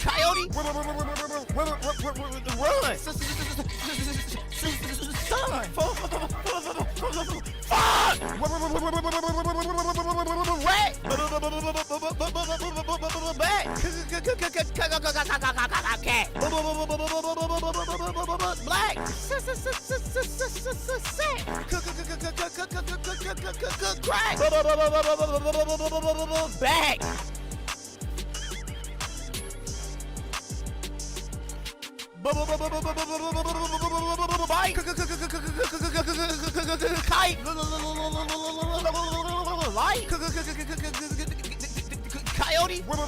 Coyote, run, back. Coyote, run,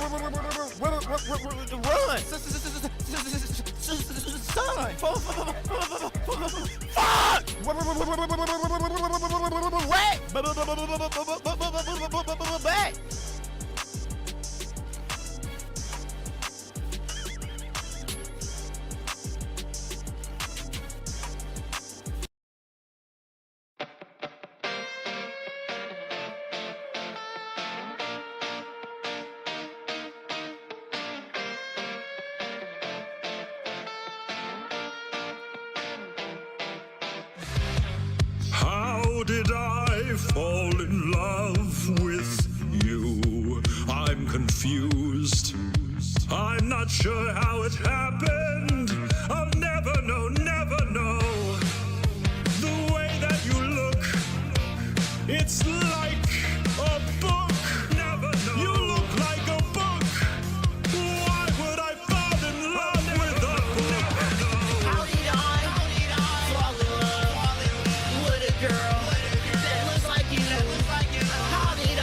back. How did I fall in love with you? I'm confused. I'm not sure how it happened. I'll never know, never know. The way that you look, it's like a book. Never know. You look like a book. Why would I fall in love with a book? How did I fall in love with a girl that looks like you? How did I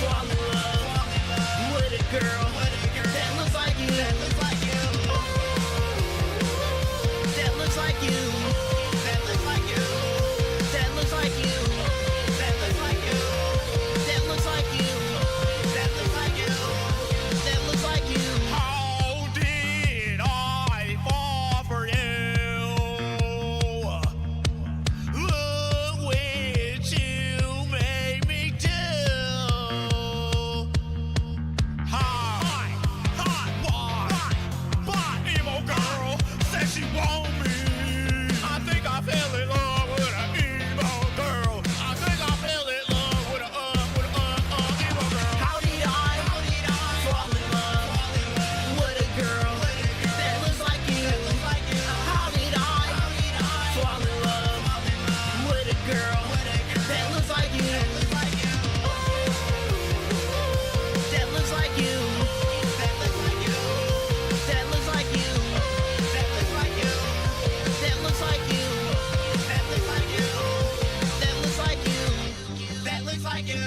fall in love with a girl that looks like you? That looks like you. That looks like you. That looks like you. That looks like you. That looks like you. That looks like you. That looks like you. That looks like you. How did I fall for you? Look what you made me do. Hot emo girl said she want me. I think I fell in love with an emo girl. I think I fell in love with a emo girl. How did I fall in love with a girl that looks like you? How did I fall in love with a girl that looks like you? That looks like you. That looks like you. That looks like you. That looks like you. That looks like you. That looks like you. That looks like you. That looks like you.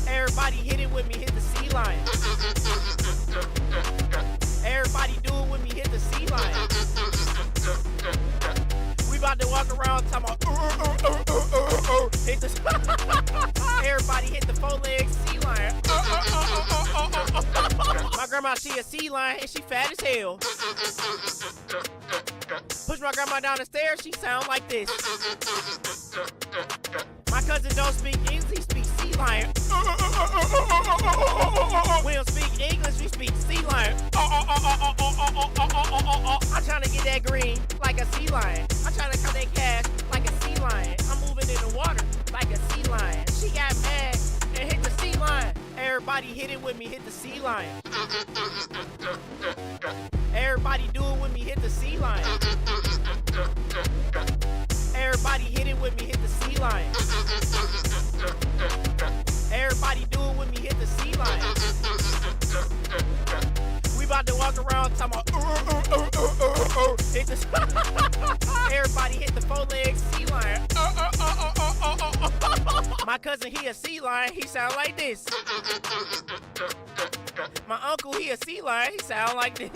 Everybody hit it with me, hit the sea line. Everybody do it with me, hit the sea line. We about to walk around talking about hit the everybody hit the four-legged sea lion. My grandma, she a sea lion and she fat as hell. Push my grandma down the stairs, she sound like this. My cousin don't speak English, he speaks sea lion. We don't speak English, we speak sea lion. I'm trying to get that green like a sea lion. I'm trying to cut that cash like a sea lion. I'm moving in the water like a sea lion. She got mad and hit the sea lion. Everybody hit it with me, hit the sea lion. Everybody do it with me, hit the sea lion. Everybody hit it with me, hit the sea lion. Everybody do it with me, hit the sea lion. We about to walk around talking about hit the everybody hit the four-legged sea lion. My cousin, he a sea lion, he sound like this. My uncle, he a sea lion, he sound like this.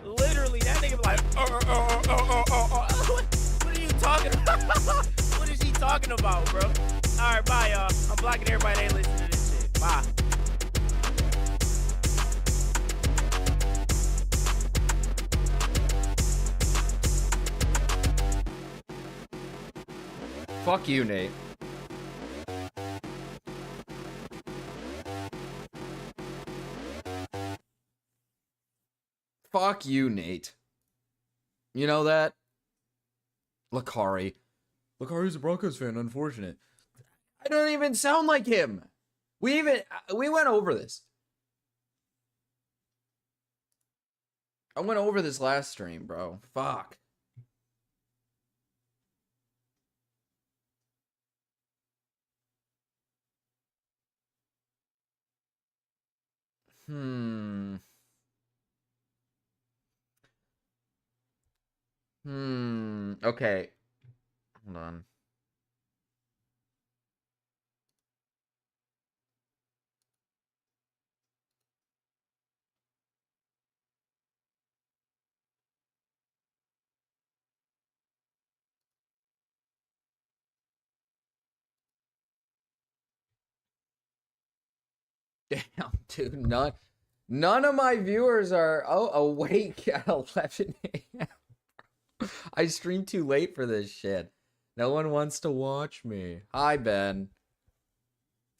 Literally, that nigga be like, what are you talking about? What is he talking about, bro? All right, bye, y'all. I'm blocking everybody that ain't listening to this shit. Bye. Fuck you, Nate. Fuck you, Nate. You know that? Lakari. Lakari's a Broncos fan, unfortunate. I don't even sound like him. We went over this. I went over this last stream, bro. Fuck. Okay. Hold on. Damn, dude, none of my viewers are awake at 11 a.m. I streamed too late for this shit. No one wants to watch me. Hi, Ben.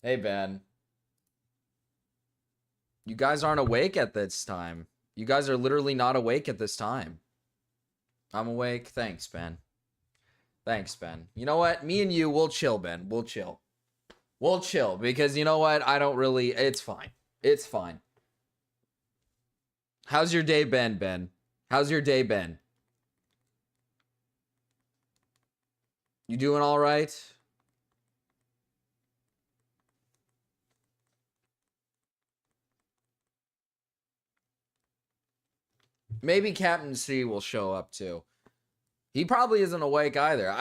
Hey, Ben. You guys aren't awake at this time. You guys are literally not awake at this time. I'm awake. Thanks, Ben. Thanks, Ben. You know what? Me and you, we'll chill, Ben. We'll chill. We'll chill, because you know what? I don't really... It's fine. It's fine. How's your day been, Ben? How's your day been? You doing all right? Maybe Captain C will show up too. He probably isn't awake either.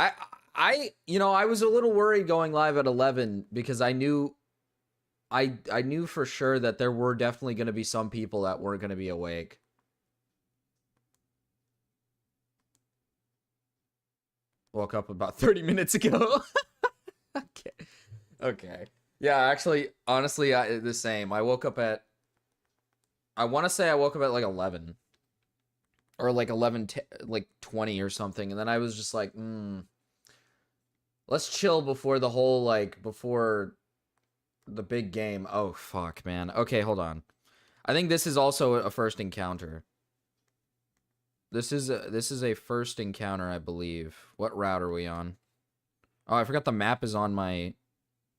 You know, I was a little worried going live at 11 because I knew for sure that there were definitely going to be some people that weren't going to be awake. Woke up about 30 minutes ago. Okay. Okay. Yeah, actually, honestly, the same. I woke up at... I want to say I woke up at like 11. Or like 11, like 20 or something. And then I was just like, let's chill before the whole, like, before the big game. Oh, fuck, man. Okay, hold on. I think this is also a first encounter. This is a first encounter, I believe. What route are we on? Oh, I forgot the map is on my...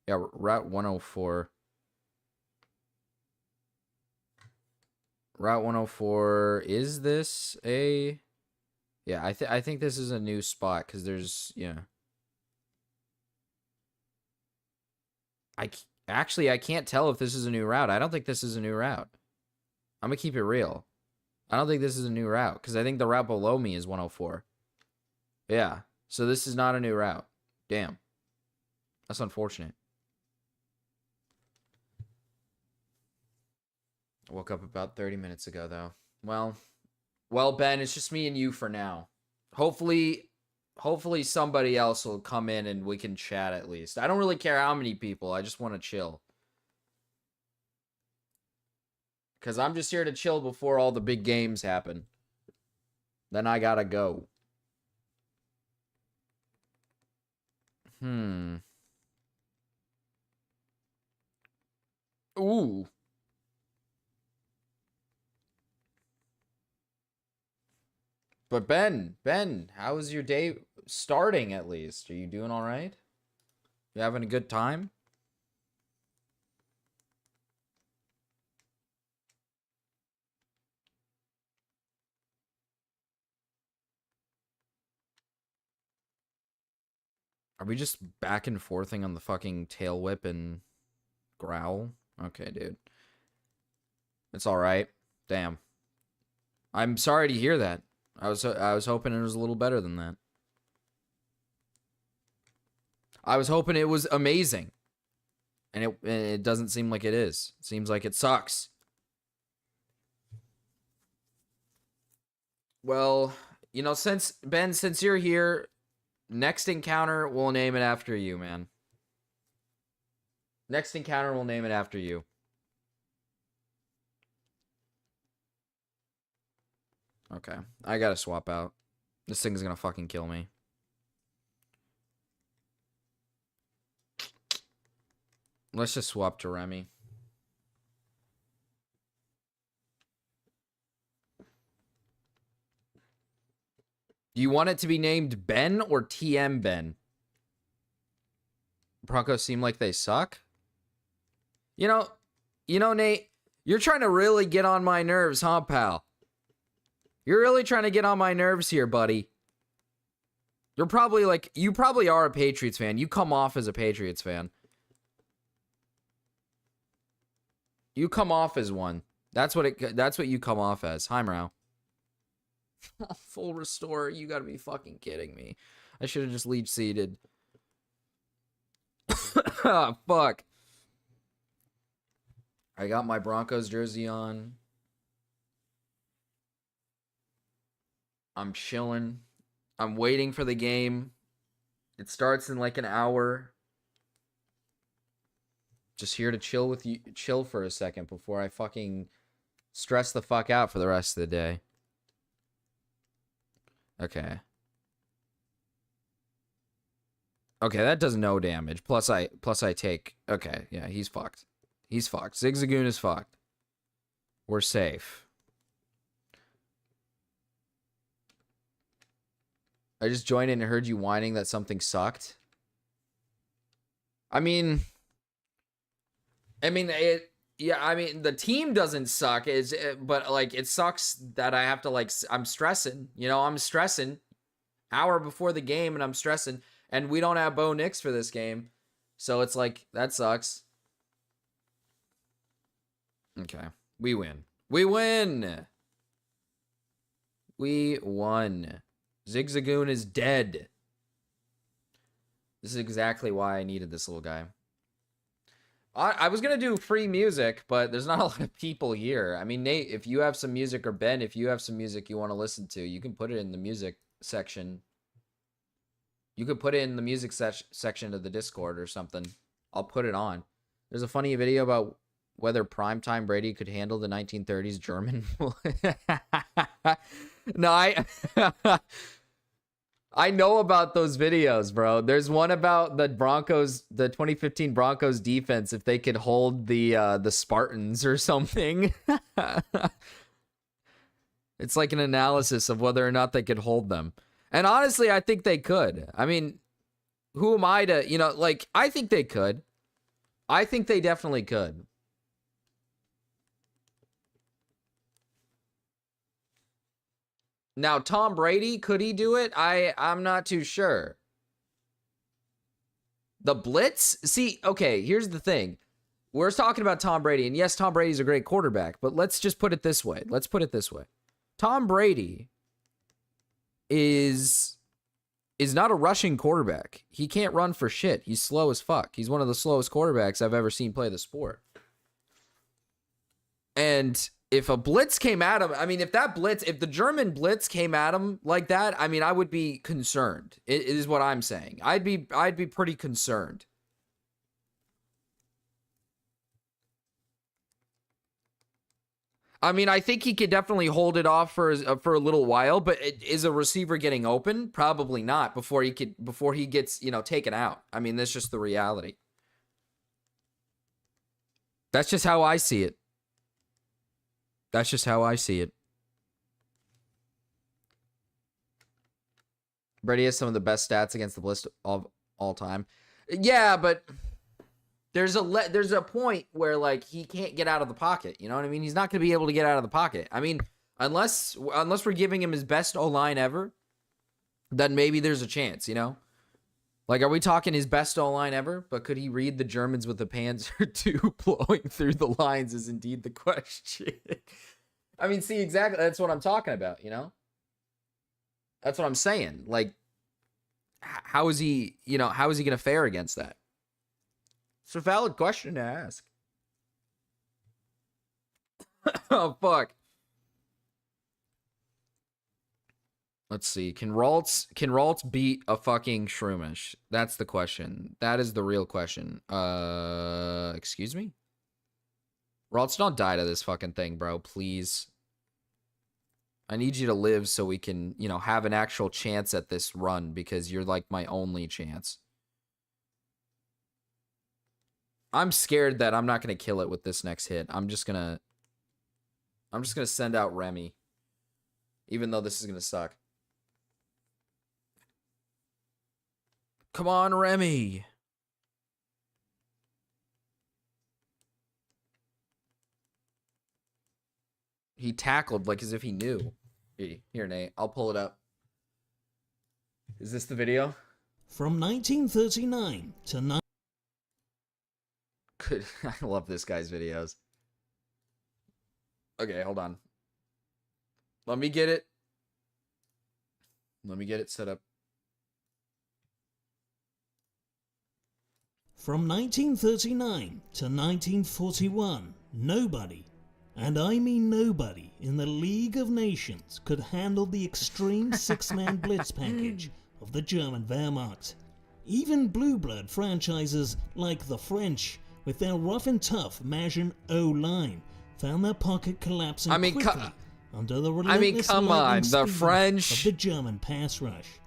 Yeah, Route 104. Route 104. Is this a... Yeah, I think this is a new spot, because there's... Yeah. Actually, I can't tell if this is a new route. I don't think this is a new route. I'm gonna keep it real. I don't think this is a new route, because I think the route below me is 104. Yeah, so this is not a new route. Damn. That's unfortunate. I woke up about 30 minutes ago, though. Well, Ben, it's just me and you for now. Hopefully somebody else will come in and we can chat at least. I don't really care how many people. I just want to chill. Because I'm just here to chill before all the big games happen. Then I gotta go. Ooh. But Ben, how is your day starting at least? Are you doing all right? You having a good time? Are we just back and forthing on the fucking tail whip and growl? Okay, dude. It's all right. Damn. I'm sorry to hear that. I was hoping it was a little better than that. I was hoping it was amazing. And it doesn't seem like it is. It seems like it sucks. Well, you know, since you're here, next encounter, we'll name it after you, man. Next encounter, we'll name it after you. Okay, I gotta swap out. This thing's gonna fucking kill me. Let's just swap to Remy. Do you want it to be named Ben or TM Ben? Broncos seem like they suck. You know, Nate, you're trying to really get on my nerves, huh, pal? You're really trying to get on my nerves here, buddy. You probably are a Patriots fan. You come off as a Patriots fan. You come off as one. That's what you come off as. Hi, Mrao. Full restore. You gotta be fucking kidding me. I should have just leech seeded. Oh, fuck. I got my Broncos jersey on. I'm chilling. I'm waiting for the game. It starts in like an hour. Just here to chill with you, chill for a second before I fucking stress the fuck out for the rest of the day. Okay. Okay, that does no damage. Plus I take. Okay, yeah, he's fucked. He's fucked. Zigzagoon is fucked. We're safe. I just joined in and heard you whining that something sucked. I mean, the team doesn't suck, but like it sucks that I have to I'm stressing. You know, I'm stressing. Hour before the game, and I'm stressing, and we don't have Bo Nix for this game, so it's like that sucks. Okay, we win. We win. We won. Zigzagoon is dead. This is exactly why I needed this little guy. I was going to do free music, but there's not a lot of people here. I mean, Nate, if you have some music, or Ben, if you have some music you want to listen to, you can put it in the music section. You could put it in the music section of the Discord or something. I'll put it on. There's a funny video about whether primetime Brady could handle the 1930s German. No, I know about those videos, bro. There's one about the Broncos, the 2015 Broncos defense, if they could hold the Spartans or something. It's like an analysis of whether or not they could hold them. And honestly, I think they could. I mean, who am I to, I think they could. I think they definitely could. Now, Tom Brady, could he do it? I'm not too sure. The blitz? See, okay, here's the thing. We're talking about Tom Brady, and yes, Tom Brady's a great quarterback, but let's just put it this way. Tom Brady is not a rushing quarterback. He can't run for shit. He's slow as fuck. He's one of the slowest quarterbacks I've ever seen play the sport. And if a blitz came at him, if the German blitz came at him like that, I would be concerned. It is what I'm saying. I'd be pretty concerned. I think he could definitely hold it off for a little while, but is a receiver getting open? Probably not before he gets, taken out. That's just the reality. That's just how I see it. Brady has some of the best stats against the blitz of all time. Yeah, but there's a point where he can't get out of the pocket. You know what I mean? He's not going to be able to get out of the pocket. Unless we're giving him his best O-line ever, then maybe there's a chance, Are we talking his best O-line ever? But could he read the Germans with a Panzer II blowing through the lines is indeed the question. See, exactly. That's what I'm talking about, That's what I'm saying. how is he, how is he going to fare against that? It's a valid question to ask. Oh, fuck. Let's see. Can Ralts beat a fucking Shroomish? That's the question. That is the real question. Excuse me? Ralts, don't die to this fucking thing, bro. Please. I need you to live so we can, have an actual chance at this run, because you're like my only chance. I'm scared that I'm not going to kill it with this next hit. I'm just going to send out Remy. Even though this is going to suck. Come on, Remy. He tackled like as if he knew. Here, Nate. I'll pull it up. Is this the video? From 1939 to... Good. I love this guy's videos. Okay, hold on. Let me get it. Let me get it set up. From 1939 to 1941, nobody, and I mean nobody, in the League of Nations could handle the extreme six-man blitz package of the German Wehrmacht. Even blue blood franchises like the French, with their rough and tough Maginot O-line, found their pocket collapsing quickly under the relentless lightning the speed French of the German pass rush.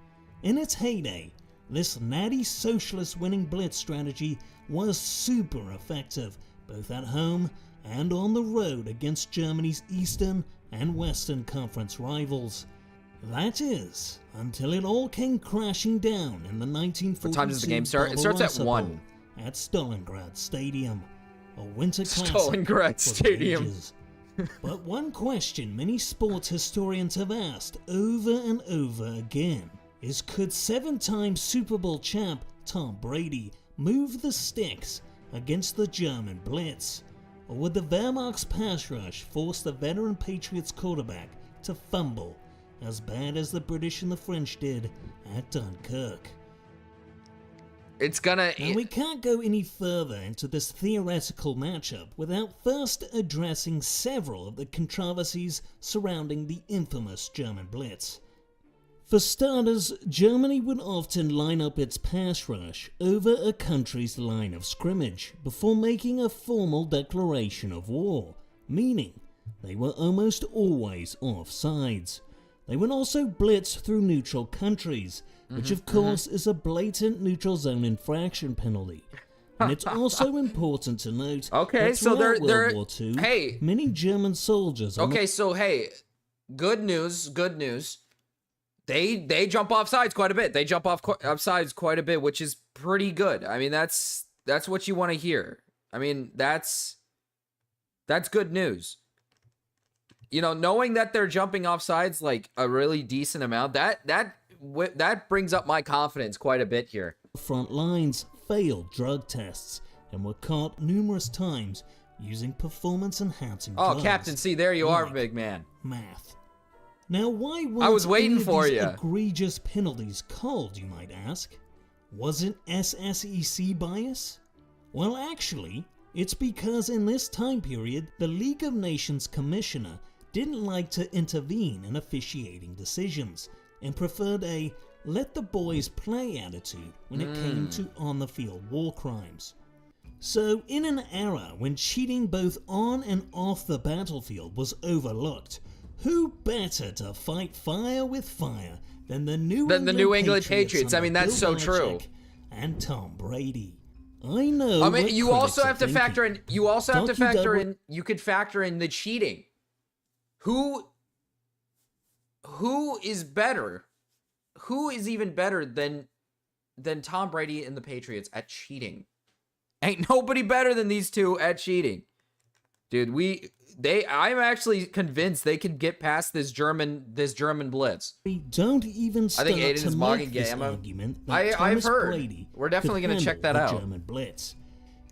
In its heyday, this natty socialist winning blitz strategy was super effective, both at home and on the road against Germany's Eastern and Western Conference rivals. That is, until it all came crashing down in the 1942 What time does the game start? It starts at 1. At Stalingrad Stadium, a winter classic Stalingrad for the Stadium. ages. But one question many sports historians have asked over and over again is, could 7-time Super Bowl champ Tom Brady move the sticks against the German blitz? Or would the Wehrmacht's pass rush force the veteran Patriots quarterback to fumble as bad as the British and the French did at Dunkirk? It's gonna... And we can't go any further into this theoretical matchup without first addressing several of the controversies surrounding the infamous German blitz. For starters, Germany would often line up its pass rush over a country's line of scrimmage before making a formal declaration of war, meaning they were almost always off sides. They would also blitz through neutral countries, which of course is a blatant neutral zone infraction penalty. And it's also important to note that throughout World War II, hey, many German soldiers... Okay, so hey, good news. They jump off sides quite a bit. They jump off sides quite a bit, which is pretty good. I mean, that's what you want to hear. I mean, that's good news. Knowing that they're jumping off sides like a really decent amount, that brings up my confidence quite a bit here. Front lines failed drug tests and were caught numerous times using performance-enhancing drugs. Oh, Captain C, there you are, like big man. Meth. Now, why were I was waiting for you. Egregious penalties called, you might ask? Was it SSEC bias? Well, actually, it's because in this time period, the League of Nations commissioner didn't like to intervene in officiating decisions and preferred a let the boys play attitude when it came to on-the-field war crimes. So, in an era when cheating both on and off the battlefield was overlooked, who better to fight fire with fire than the New England Patriots? I mean, that's so true. And Tom Brady. I know. I mean, you also have to factor in. You also have to factor in. You could factor in the cheating. Who is better? Who is even better than Tom Brady and the Patriots at cheating? Ain't nobody better than these two at cheating, dude. I'm actually convinced they could get past this German blitz. We don't even start I think Aiden to is make mogging this Gamma. argument that I've Thomas heard. Brady We're definitely going to check that out. German blitz.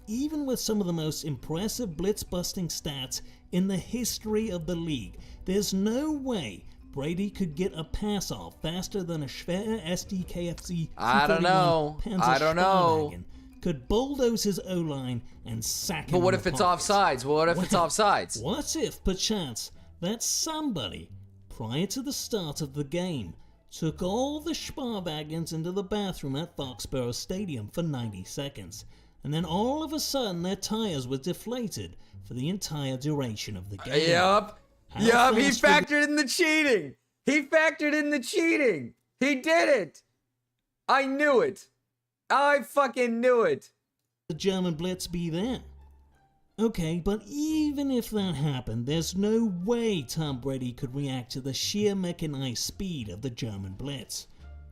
Even with some of the most impressive blitz-busting stats in the history of the league, there's no way Brady could get a pass off faster than a Schwer SDKFZ I don't know. I don't know. Could bulldoze his O-line and sack him. But what in if the it's pocket. offsides? What if it's Well, offsides? What if, perchance, that somebody, prior to the start of the game, took all the Sparwagons into the bathroom at Foxborough Stadium for 90 seconds, and then all of a sudden their tires were deflated for the entire duration of the game? Yup. How Yup, he fast would factored in the cheating. He factored in the cheating. He did it. I knew it. I fucking knew it. the German Blitz be there? Okay, but even if that happened, there's no way Tom Brady could react to the sheer mechanized speed of the German Blitz.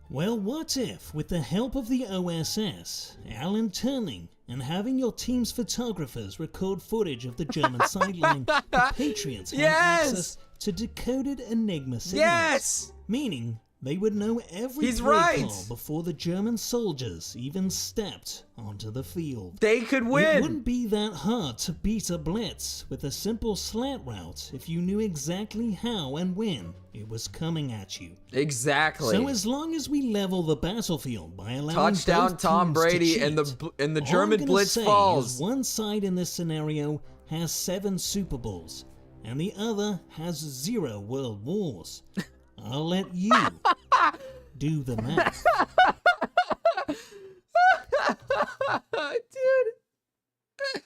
Well, what if, with the help of the OSS, Alan turning and having your team's photographers record footage of the German sideline, the Patriots had Yes! access to decoded Enigma signals? Yes! Meaning, they would know every He's play right. call before the German soldiers even stepped onto the field. They could It win. wouldn't be that hard to beat a blitz with a simple slant route if you knew exactly how and when it was coming at you. Exactly. So as long as we level the battlefield by allowing Touchdown both Tom teams to Brady and cheat, the all German I'm gonna Blitz say falls. is one side in this scenario has 7 Super Bowls and the other has 0 World Wars. I'll let you do the math. Dude.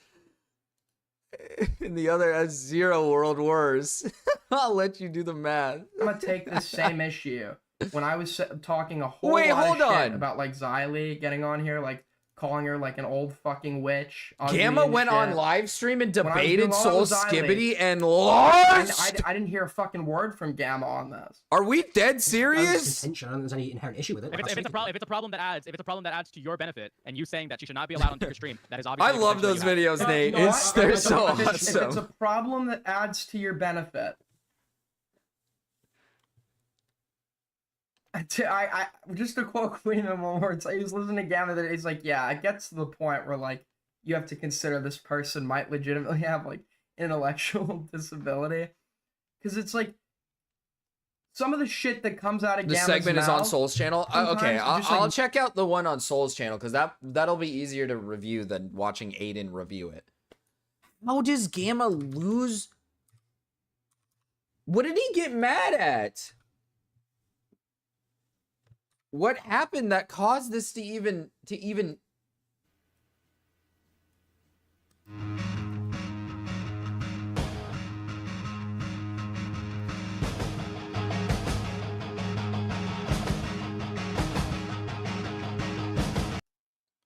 And the other has 0 world wars. I'll let you do the math. I'm gonna take this same issue. When I was talking a whole Wait, lot hold of shit on. about like Xylee getting on here, like calling her like an old fucking witch. ugly Gamma and went shit. on live stream and I was debated doing all Soul those Xylee. Skibbity and I, lost. I didn't hear a fucking word from Gamma on this. Are we dead Serious? serious? Contention. I don't think there's any inherent issue with it. If it's, Like, a problem that adds to your benefit, and you saying that she should not be allowed onto your stream, that is I obviously. love those videos, Nate. You know It's, what? they're If so if it's a awesome. problem that adds to your benefit, I just to quote Queen in one word, he was listening to Gamma that he's like, yeah, it gets to the point where like you have to consider this person might legitimately have like intellectual disability, because it's like some of the shit that comes out of The Gamma's segment is on mouth, Soul's channel. sometimes Okay, it's I'll, just, like- I'll check out the one on Soul's channel because that'll be easier to review than watching Aiden review it. How does Gamma lose? What did he get mad at? What happened that caused this to even?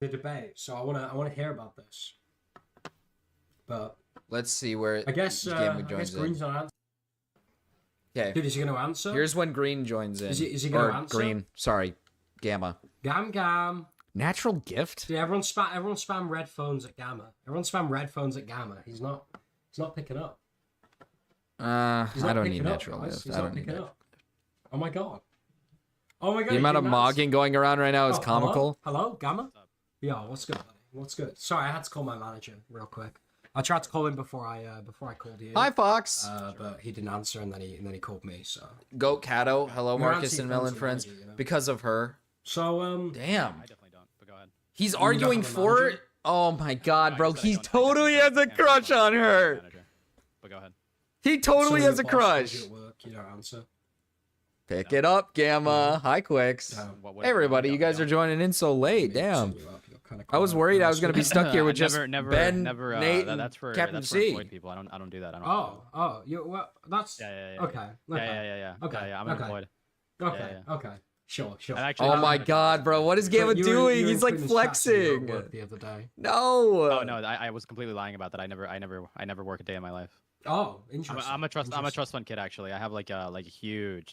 the debate. So I wanna hear about this. But Let's see where I guess Gamma I guess joins in. Green's not answering. Okay, Dude, is he gonna answer? here's when Green joins in. Is he gonna Or answer? Green, sorry, Gamma. Gam. Natural gift. Dude, everyone spam red phones at Gamma. Everyone spam red phones at Gamma. He's not picking up. He's I not don't picking need up, natural guys. gift. He's I not don't need picking it. up. Oh my god. Oh my god. The he amount of didn't answer. mogging going around right now is Oh, comical. Hello, Gamma? Yo, what's good, buddy? What's good? Sorry, I had to call my manager real quick. I tried to call him before I called you. Hi, Fox. But he didn't answer, and then he called me. So Goat Cato. Hello, You're Marcus anti- and Melon anti- friends. manager, you know? Because of her. so Damn. I definitely don't. But go ahead. He's don't arguing have a for manager? it. Oh my god, No, I bro. just said I He don't- I totally definitely has a don't. crush on her. Manager. But go ahead. He totally so has a your boss calls crush. you at work, you don't answer. Pick it up, Gamma. Hi, Quicks. Damn. What- Hey, everybody. what- You guys are joining in so late. Damn. I was worried I was gonna be stuck here with just Ben, Nate, and that's for Captain that's for C. employed people. I don't do that. I don't. Well, that's Yeah. okay. Yeah. Okay, Yeah. I'm okay. employed. Okay, Yeah. okay, sure. And actually, Oh my god, bro. What is Gamma But you were- doing? you were He's in like Queen's chat, so you were at flexing. work the other day. No. Oh no, I was completely lying about that. I never work a day in my life. Oh, interesting. I'm a trust fund kid actually. I have like a huge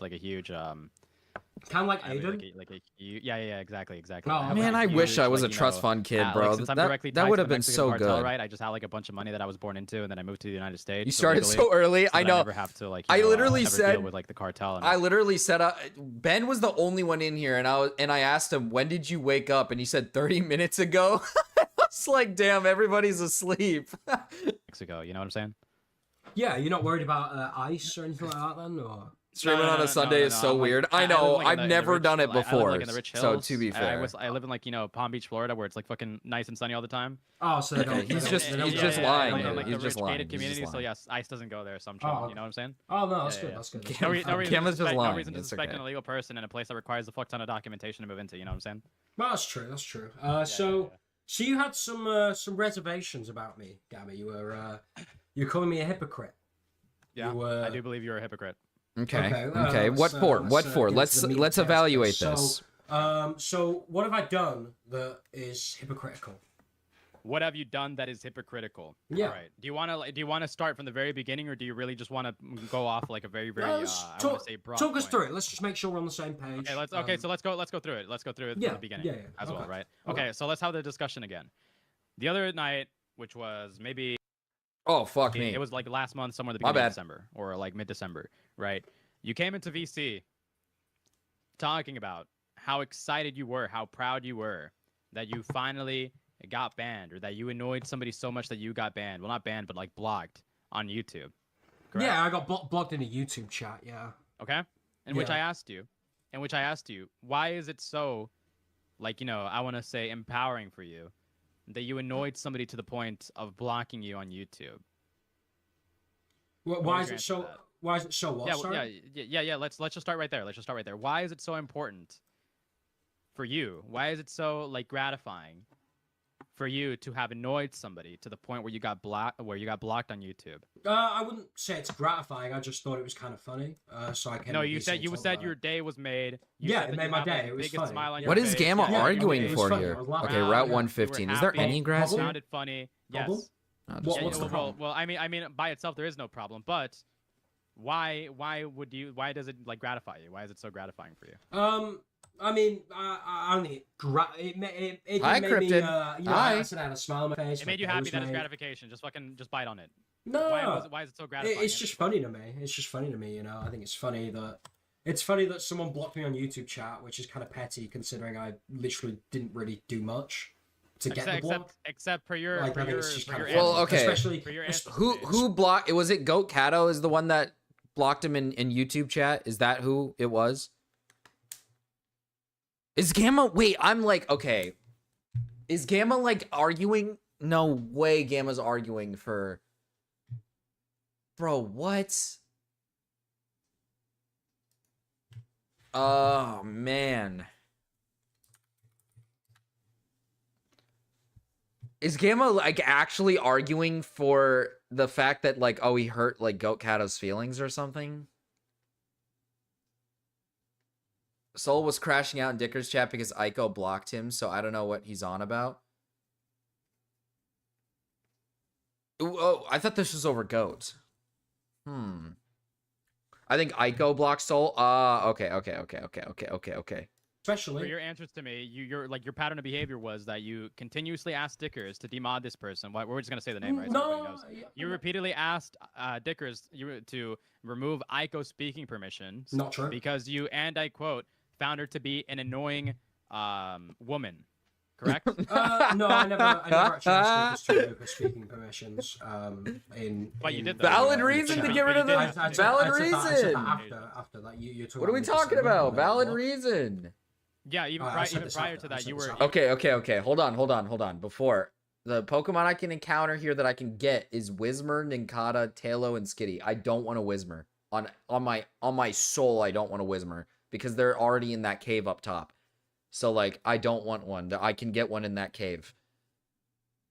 Kind of like I have, Aiden. yeah, exactly. Oh, I have, Man, like, I wish I huge, was a like, you trust know, fund kid, like, bro. since I'm That directly that tied would to have the been Mexican so cartel, good. right? I just had like a bunch of money that I was born into, and then I moved to the United States. You started legally, so early. so I that know. never have to like. I literally ever said- deal with like the cartel. And I literally said, Ben was the only one in here, and I asked him, when did you wake up? And he said 30 minutes ago. I was like, damn, everybody's asleep. Mexico, you know what I'm saying? Yeah, you're not worried about ice or anything like that, then, or Streaming on a Sunday is so I'm, like, weird. I I live, know. like, in I've the never rich- done it I live, before. like, in the rich So hills. to be fair, I live in like Palm Beach, Florida, where it's like fucking nice and sunny all the time. Oh, so they don't. He's they just- don't- they he's don't just go- lying, Like, dude. like He's the just rich lying. gated He's just community, so lying. yes, ice doesn't go there, so I'm chilling. Oh, You know what I'm saying? Oh no, that's Yeah, good. yeah, That's good. No, That's no good. reason Gamma's to just suspect, lying. no reason to It's suspect okay. an illegal person in a place that requires a fuck ton of documentation to move into. You know what I'm saying? Well, that's true. That's true. Yeah. So you had some reservations about me, Gabby. You were calling me a hypocrite. Yeah, You were- I do believe you're a hypocrite. Okay. well, Okay. What for? What for? get Let's to the meat let's of the evaluate test. this. So what have I done that is hypocritical? What have you done that is hypocritical? Yeah. All right. Do you want to start from the very beginning, or do you really just want to go off like a very Let's I want talk, to say broad talk us point? through it. Let's just make sure we're on the same page. Okay, so let's go through it. Let's go through it yeah, from the beginning yeah, as well, okay. right? Okay. Okay, so let's have the discussion again. The other night, which was maybe Oh fuck me. it was like last month, somewhere at the My beginning of bad. December or like mid-December, right? You came into VC talking about how excited you were, how proud you were that you finally got banned, or that you annoyed somebody so much that you got banned. Well, not banned, but like blocked on YouTube. Correct? Yeah, I got blocked in a YouTube chat. Yeah. Okay. In which Yeah. I asked you, why is it so, like, I want to say empowering for you that you annoyed somebody to the point of blocking you on YouTube? Why was is your it answer so? to that? Why is it so? What? Yeah, well, sorry? yeah. Let's just start right there. Let's just start right there. Why is it so important for you? Why is it so like gratifying for you to have annoyed somebody to the point where you got blocked on YouTube? I wouldn't say it's gratifying. I just thought it was kind of funny. So I can. No, you said your day was made. You Yeah, said it that made you my have, like, day. the It was biggest funny. smile on Yeah. your What is face. Gamma Yeah, arguing it was for funny. here? I was laughing. Okay, Yeah, Route yeah. 115. You Is were there happy, any grass it here? sounded funny. Problem? Yes. No, What- just what's the kidding. problem? Well, I mean, by itself there is no problem, but why does it like gratify you? Why is it so gratifying for you? I mean, I only it Hi, made me, Krypton. I Hi. said I had a smile on my face. It my made you day happy. was That is made. gratification. Just bite on it. No, Why is it so gratifying? it's just funny to me. It's just funny to me, I think it's funny that someone blocked me on YouTube chat, which is kind of petty considering I literally didn't really do much to get the block. Except for your Like, for I think your, it's just for kind your of Well, funny, okay. especially For your es- answers. Who blocked? Was it Goat Cato? Is the one that blocked him in YouTube chat? Is that who it was? Is Gamma? Wait, I'm like, okay. Is Gamma like arguing? No way, Gamma's arguing for. Bro, what? Oh man. Is Gamma like actually arguing for the fact that like, oh, he hurt like Goat Cato's feelings or something? Soul was crashing out in Dicker's chat because Aiko blocked him, so I don't know what he's on about. Ooh, oh, I thought this was over Goat. I think Aiko blocked Soul. Okay. For especially your answers to me, your pattern of behavior was that you continuously asked Dickers to demod this person. We're just gonna say the name, right? So everybody knows. You repeatedly asked Dickers to remove Aiko's speaking permissions. Not true. Because you, and I quote, found her to be an annoying woman. Correct? No, I never actually asked Dickers to remove her speaking permissions. But you in- did that. Valid Yeah. reason to Yeah. get rid of You them. did. I said Valid that- I said reason. that after that, you're talking What are we about talking Mr. about? Women, Valid what? reason. Yeah, even, I said even this prior after, to I that, said you this were. after. Okay. Hold on. Before the Pokemon I can encounter here that I can get is Whismur, Nincada, Tailo, and Skitty. I don't want a Whismur. On my soul, I don't want a Whismur because they're already in that cave up top. So like, I don't want one. I can get one in that cave.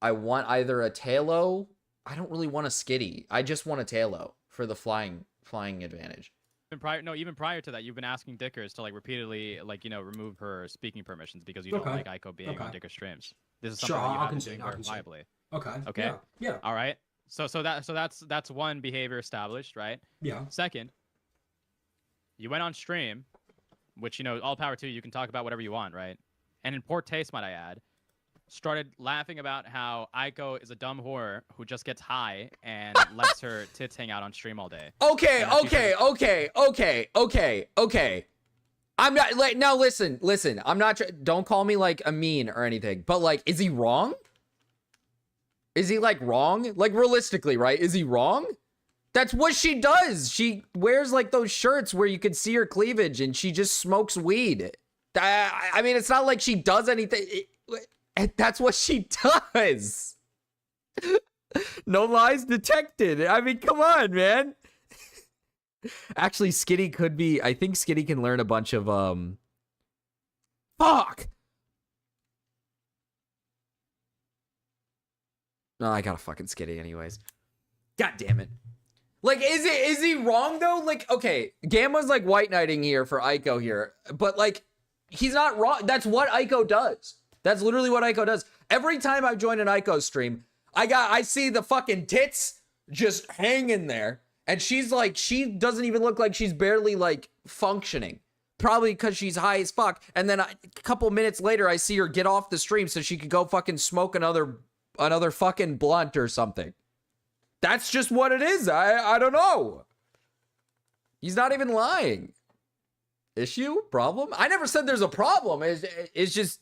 I want either a Tailo. I don't really want a Skitty. I just want a Tailo for the flying advantage. Even prior to that, you've been asking Dickers to like repeatedly remove her speaking permissions because you don't Okay. like Aiko being on Okay. Dickers streams. This is Sure, something that you I'll have been concede, doing I'll concede. verifiably. Okay. Okay. Yeah. All right. So that's one behavior established, right? Yeah. Second, you went on stream, which all power to you. You can talk about whatever you want, right? And in poor taste, might I add, started laughing about how Aiko is a dumb whore who just gets high and lets her tits hang out on stream all day. Okay. I'm not like now. Listen. I'm not. Don't call me like a mean or anything. But like, is he wrong? Is he like wrong? Like realistically, right? Is he wrong? That's what she does. She wears like those shirts where you can see her cleavage and she just smokes weed. I mean, it's not like she does anything. That's what she does. No lies detected. I mean, come on, man. Actually, Skitty could be, I think Skitty can learn a bunch of, fuck. No, I got a fucking Skitty anyways. God damn it. Like, is he wrong though? Like, okay, Gamma's like white knighting here for Aiko here, but like, he's not wrong. That's what Aiko does. That's literally what Aiko does. Every time I join an Aiko stream, I see the fucking tits just hanging there, and she's like, she doesn't even look like she's barely like functioning. Probably because she's high as fuck. And then a couple minutes later, I see her get off the stream so she could go fucking smoke another fucking blunt or something. That's just what it is. I don't know. He's not even lying. Issue? Problem? I never said there's a problem. It's just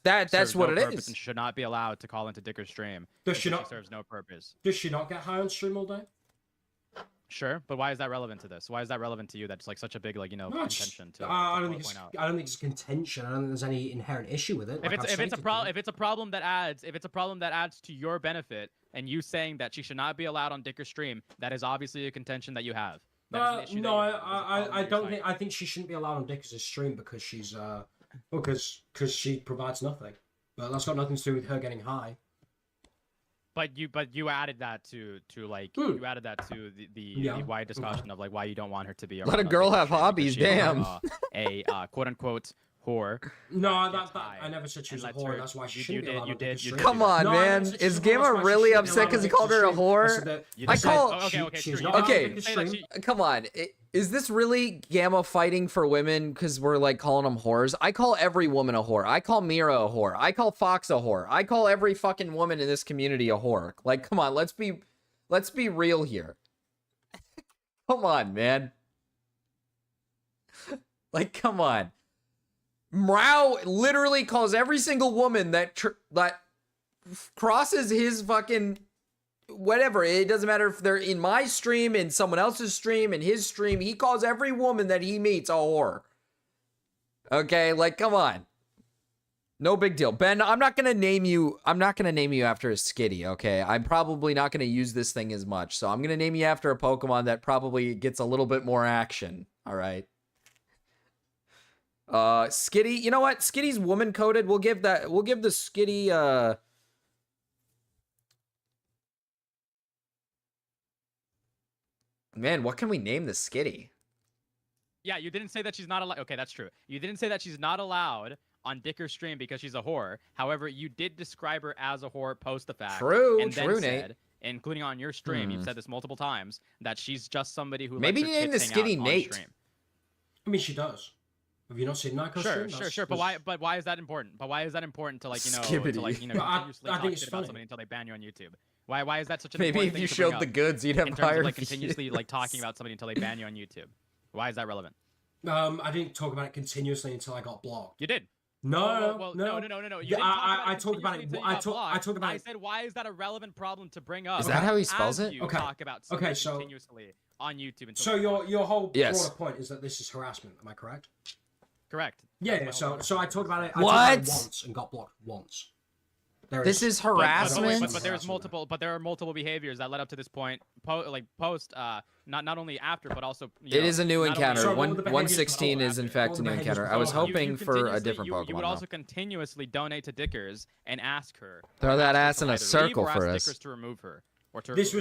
that that's what it is. And should not be allowed to call into Dicker's stream. Does she not? Serves no purpose. Does she not get high on stream all day? Sure, but why is that relevant to this? Why is that relevant to you? That's like such a big, like, you know, No, contention to I don't think point out. I don't think it's contention. I don't think there's any inherent issue with it. If it's a problem that adds to your benefit, and you saying that she should not be allowed on Dicker's stream, that is obviously a contention that you have. No, I don't think. I think she shouldn't be allowed on Dicker's stream because she's because she provides nothing. But that's got nothing to do with her getting high. But you added that to like you added that to the wide discussion of like why you don't want her to be. Let a girl have hobbies, damn. A quote unquote whore. No, I never said she was a whore. That's why she shouldn't be allowed on Dicker's stream. Come on, man. Is Gamma really upset because he called her a whore? I call. Okay. Come on. Is this really Gamma fighting for women because we're like calling them whores? I call every woman a whore. I call Mira a whore. I call Fox a whore. I call every fucking woman in this community a whore. Like, come on, let's be real here. Come on, man. Like, come on. Mrao literally calls every single woman that crosses his fucking whatever. It doesn't matter if they're in my stream, in someone else's stream, in his stream. He calls every woman that he meets a whore. Okay, like, come on. No big deal. Ben, I'm not going to name you after a Skitty, okay? I'm probably not going to use this thing as much. So I'm going to name you after a Pokemon that probably gets a little bit more action. All right. Skitty, you know what? Skitty's woman coded. We'll give the Skitty, man, what can we name the Skitty? Yeah, you didn't say that she's not allowed. Okay, that's true. You didn't say that she's not allowed on Dicker's stream because she's a whore. However, you did describe her as a whore post the fact. True, and true, then Nate. said, including on your stream, you've said this multiple times, that she's just somebody who maybe lets her name the tits hang Skitty out Nate. on stream. I mean, she does. Have you not seen Nico's stream? Sure. But why is that important? But why is that important to like, you know, Skibbity. to like, you know, continuously I talk think it's shit about funny. somebody until they ban you on YouTube? Why is that such an Maybe important if thing you to bring showed the up goods, you'd have in terms higher of like views. continuously like talking about somebody until they ban you on YouTube? Why is that relevant? I didn't talk about it continuously until I got blocked. You did. No. No. You didn't I talked about it. I talked about I it. said, why is that a relevant problem to bring up? Is that how he spells as it? You Okay. talk about Okay, so- continuously on YouTube. Until So your whole Yes. broader point is that this is harassment. Am I correct? correct. Yeah. So I talked about it. I What? talked about it once and got blocked once. This is harassment. But there are multiple behaviors that led up to this point. Post, not only after, but also. It is a new encounter. Sorry, what were the behaviors 116 is in fact a new encounter. I was hoping for a different Pokemon. You would though. also continuously donate to Dickers and ask her. Throw that ask ass her in to a either circle leave or for ask us. Dickers to remove her. Or to This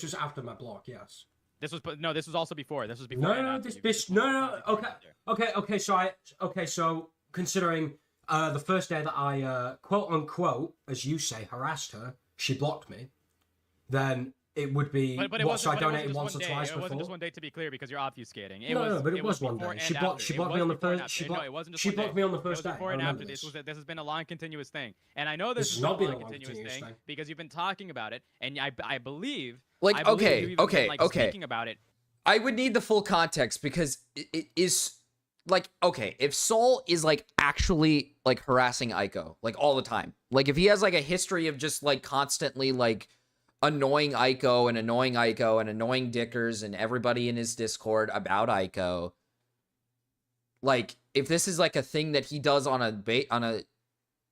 was after my block. Yes. This was also before. This was before. No, and no, after this you- no. Okay. So considering the first day that I quote unquote, as you say, harassed her, she blocked me. Then it would be But it what? So I wasn't- but it wasn't donated just once one or day. twice It wasn't just before. one day, to be clear, because you're obfuscating. No, but it was one before day. and She after. blocked It me was on the before and first. after. No, it wasn't just She one blocked day. me on the It was first day. before I and remember after. this. This has been a long, continuous thing, and I know This this has is not a been a long, long, continuous continuous thing thing. because you've been talking about it, and I believe. Like, I believe okay, you've even okay, been, like, okay. Speaking about it. I would need the full context because it is like, okay, if Soul is like actually like harassing Aiko like all the time, like if he has like a history of just like constantly like annoying Aiko and annoying Aiko and annoying Dickers and everybody in his Discord about Aiko. Like, if this is like a thing that he does on a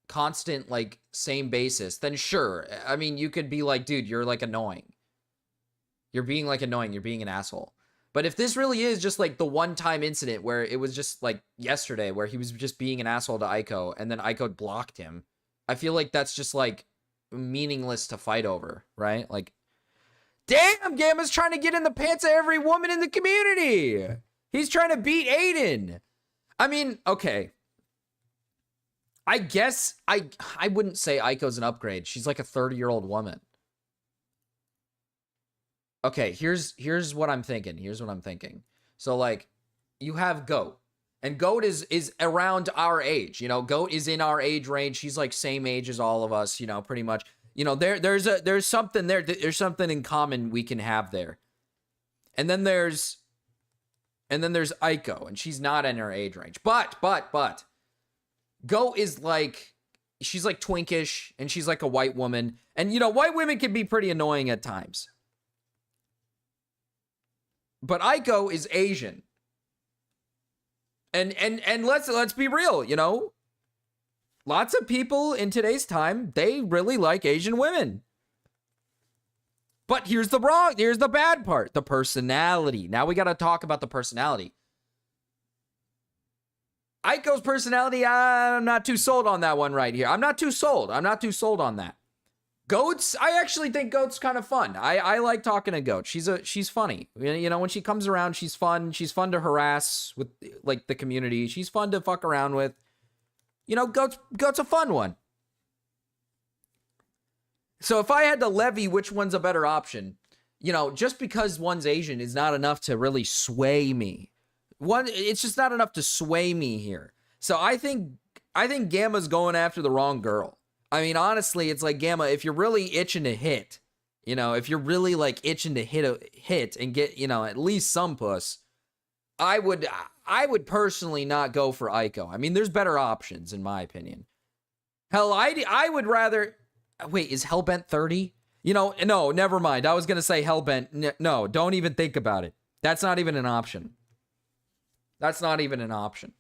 constant, like, same basis, then sure. I mean, you could be like, dude, you're like annoying. You're being like annoying. You're being an asshole. But if this really is just like the one-time incident where it was just like yesterday where he was just being an asshole to Aiko and then Aiko blocked him, I feel like that's just like meaningless to fight over, right? Like, damn, Gamma's trying to get in the pants of every woman in the community. He's trying to beat Aiden. I mean, okay. I guess I wouldn't say Aiko's an upgrade. She's like a 30-year-old woman. Okay, here's what I'm thinking. Here's what I'm thinking. So, like, you have Goat. And Goat is around our age. You know, Goat is in our age range. She's like same age as all of us, you know, pretty much. You know, there's something there. There's something in common we can have there. And then there's Aiko, and she's not in her age range. But Goat is like, she's like twinkish, and she's like a white woman. And, you know, white women can be pretty annoying at times. But Aiko is Asian. And let's be real, you know. Lots of people in today's time, they really like Asian women. But here's the bad part, the personality. Now we got to talk about the personality. Aiko's personality, I'm not too sold on that one right here. I'm not too sold on that. Goat's, I actually think Goat's kind of fun. I like talking to Goat. She's funny. You know, when she comes around, she's fun. She's fun to harass with, like, the community. She's fun to fuck around with. You know, Goat's a fun one. So if I had to levy which one's a better option, you know, just because one's Asian is not enough to really sway me. It's just not enough to sway me here. So I think Gamma's going after the wrong girl. I mean, honestly, it's like, Gamma, if you're really itching to hit, you know, if you're really like itching to hit and get, you know, at least some puss, I would personally not go for Aiko. I mean, there's better options in my opinion. Hell, I would rather. Wait, is Hellbent 30? You know, no, never mind. I was gonna say Hellbent. No, don't even think about it. That's not even an option. That's not even an option.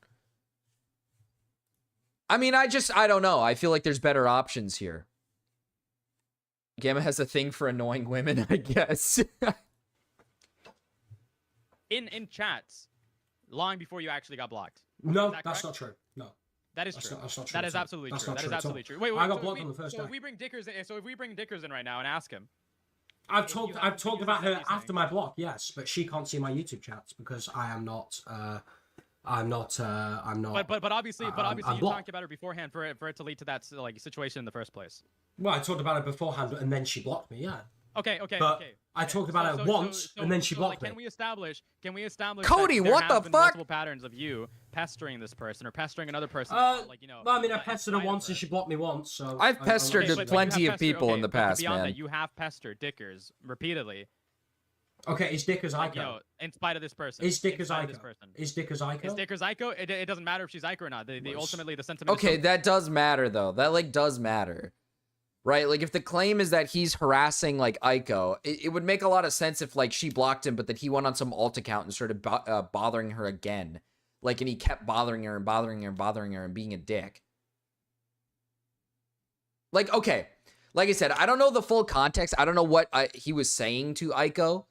I mean, I don't know. I feel like there's better options here. Gamma has a thing for annoying women, I guess. in chats, long before you actually got blocked. No, Is that's correct? not true. No. That is That's true. not- that's not true That at is all. absolutely That's true. not That is true at all. absolutely true. Wait, I got so blocked if on the first so day. if we bring Dickers in, so if we bring Dickers in right now and ask him, I've If talked you have talked videos about of her you saying- after my block, yes, but she can't see my YouTube chats because I'm not. but obviously, I'm you blocked. talked about her beforehand for it to lead to that like situation in the first place. Well, I talked about it beforehand, and then she blocked me. Yeah. Okay. But okay. I talked about it once, and then she blocked like, me. Can we establish Cody, that there what have the been fuck? multiple patterns of you pestering this person or pestering another person? Like, you know. Well, I mean, I inside pestered her of once, and she blocked me once. So I've pestered Okay, but you plenty have of people in the but past, beyond man. that, you have pestered Dickers repeatedly. Okay, is Dick as Like, Ico? you know, in spite of this person. Is Dick in as spite of this Ico? person. Is Dick as Ico? Is Dickers Ico? It doesn't matter if she's Ico or not. Was- Ultimately the sentiment. Okay, is that does matter though. That like does matter. Right? Like if the claim is that he's harassing like Aiko, it would make a lot of sense if like she blocked him, but that he went on some alt account and started bothering her again. Like, and he kept bothering her and bothering her and bothering her and being a dick. Like, okay. Like I said, I don't know the full context. I don't know what he was saying to Aiko.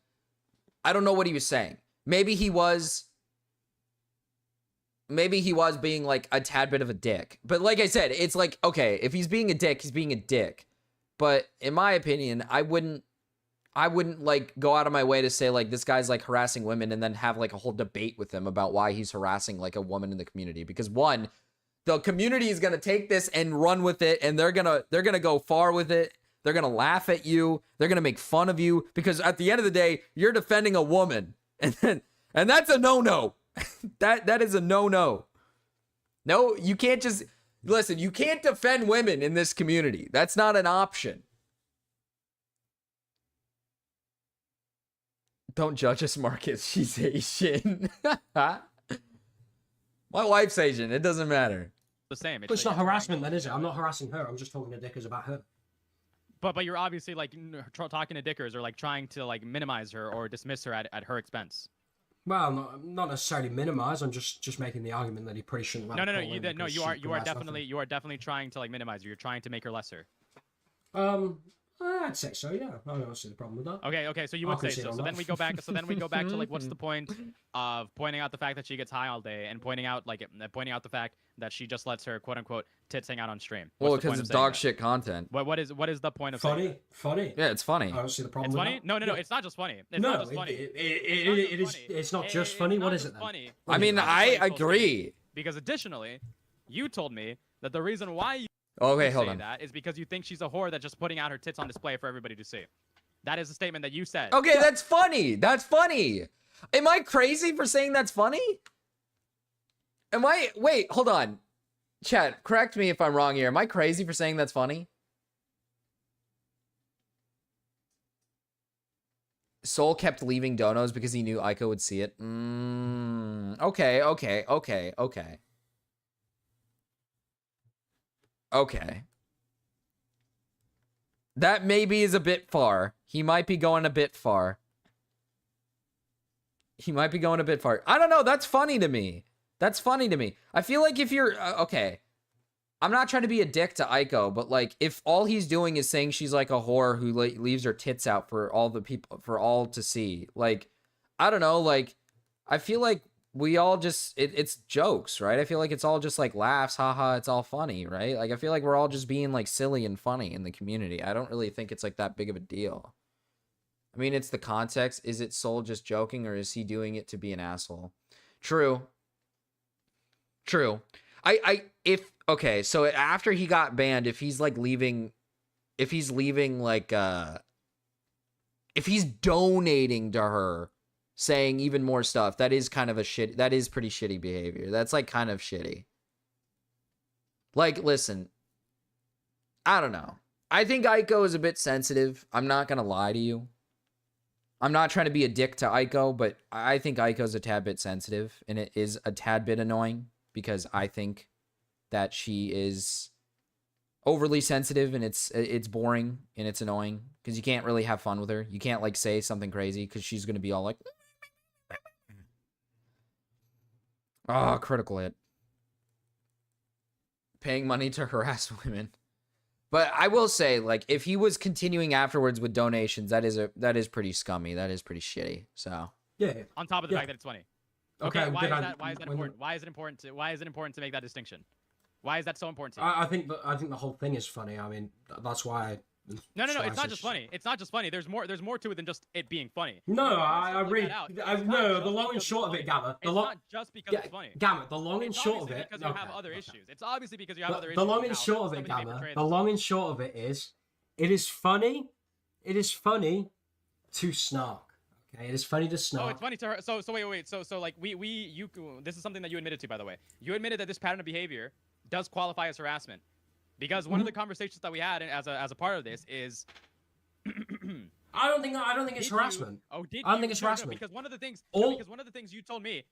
I don't know what he was saying. Maybe he was being like a tad bit of a dick. But like I said, it's like, okay, if he's being a dick, he's being a dick. But in my opinion, I wouldn't like go out of my way to say like this guy's like harassing women and then have like a whole debate with him about why he's harassing like a woman in the community. Because one, the community is going to take this and run with it, and they're going to go far with it. They're going to laugh at you. They're going to make fun of you because at the end of the day, you're defending a woman. And that's a no-no. That is a no-no. No, you can't just listen, you can't defend women in this community. That's not an option. Don't judge us, Marcus. She's Asian. My wife's Asian. It doesn't matter. the same. But it's not harassment then, is it? I'm not harassing her. I'm just talking to Dickers about her. but you're obviously like talking to Dickers or like trying to like minimize her or dismiss her at her expense. Well, not necessarily minimize. I'm just making the argument that he pretty shouldn't have. No. You are definitely trying to like minimize her. You're trying to make her lesser. I'd say so. Yeah, I don't see the problem with that. Okay. So you would say so. So then we go back. To like, what's the point of pointing out the fact that she gets high all day and pointing out the fact that she just lets her quote unquote tits hang out on stream? Well, because it's dog shit content. What is the point of saying that? Funny. Yeah, it's funny. I don't see the problem. It's with funny? that. No. It's not just funny. It's no, not just funny. It is. It's not just funny. What is it then? Funny. I mean, I agree. Because additionally, you told me that the reason why you Okay, hold say on. that is because you think she's a whore that's just putting out her tits on display for everybody to see. That is a statement that you said. Okay, that's funny. That's funny. Am I crazy for saying that's funny? Wait, hold on. Chat, correct me if I'm wrong here. Am I crazy for saying that's funny? Soul kept leaving donos because he knew Aiko would see it. Okay. Okay. That maybe is a bit far. He might be going a bit far. I don't know. That's funny to me. I feel like if you're... okay. I'm not trying to be a dick to Aiko, but like, if all he's doing is saying she's like a whore who leaves her tits out for all the people, for all to see. Like, I don't know. Like, I feel like we all just... it's jokes, right? I feel like it's all just like laughs, haha, it's all funny, right? Like, I feel like we're all just being like silly and funny in the community. I don't really think it's like that big of a deal. I mean, it's the context. Is it Soul just joking, or is he doing it to be an asshole? True. Okay, so after he got banned, if he's leaving like, if he's donating to her, saying even more stuff, that is kind of that is pretty shitty behavior. That's like kind of shitty. Like, listen, I don't know. I think Aiko is a bit sensitive. I'm not gonna lie to you. I'm not trying to be a dick to Aiko, but I think Aiko's a tad bit sensitive, and it is a tad bit annoying because I think that she is overly sensitive, and it's boring and it's annoying because you can't really have fun with her. You can't like say something crazy because she's gonna be all like, oh, critical hit. Paying money to harass women. But I will say, like, if he was continuing afterwards with donations, that is pretty scummy. That is pretty shitty. So yeah. On top of the fact that it's funny. Okay, why is that important? Why is it important to make that distinction? Why is that so important to you? I think the whole thing is funny. I mean, that's why. No. It's not just funny. It's not just funny. There's more to it than just it being funny. No, I agree. No, the long and short of it, Gamma. It's not just because it's funny. Gamma, the long and short of it. Because you have other issues. It's obviously because you have other issues. The long and short of it, Gamma. The long and short of it is, it is funny. It is funny to snark. Okay, it is funny to snark. Oh, it's funny to her. So wait. So like you. This is something that you admitted to, by the way. You admitted that this pattern of behavior does qualify as harassment. Because one of the conversations that we had as a part of this is, I don't think it's harassment. I don't think it's harassment. Because one of the things you told me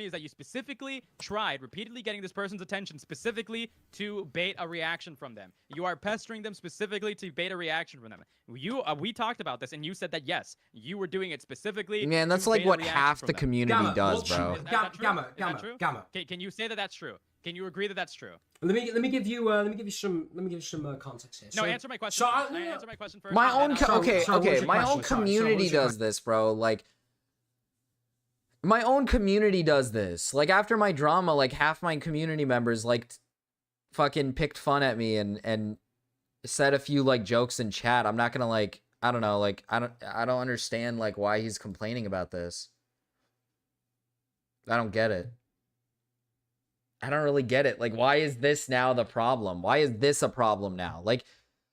is that you specifically tried repeatedly getting this person's attention specifically to bait a reaction from them. You are pestering them specifically to bait a reaction from them. We talked about this, and you said that yes, you were doing it specifically. Man, that's like what half the community does, bro. Gamma. Can you say that that's true? Can you agree that that's true? Let me give you some context here. No, answer my question. Answer my question first. My own my own community does this, bro. Like, my own community does this. Like, after my drama, like half my community members like fucking picked fun at me and said a few like jokes in chat. I'm not gonna like, I don't know, like I don't understand like why he's complaining about this. I don't get it. I don't really get it. Like, why is this now the problem? Why is this a problem now? Like,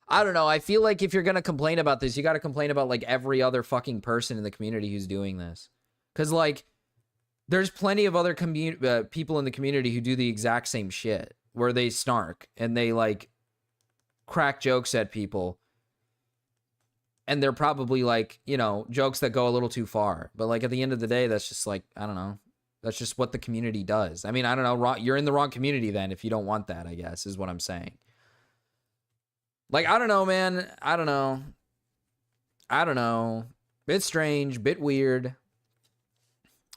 I don't know. I feel like if you're going to complain about this, you got to complain about, like, every other fucking person in the community who's doing this. Because, like, there's plenty of other people in the community who do the exact same shit. Where they snark and they, like, crack jokes at people. And they're probably, like, you know, jokes that go a little too far. But, like, at the end of the day, that's just, like, I don't know. That's just what the community does. I mean, I don't know. You're in the wrong community then if you don't want that, I guess, is what I'm saying. Like, I don't know, man. I don't know. Bit strange, bit weird.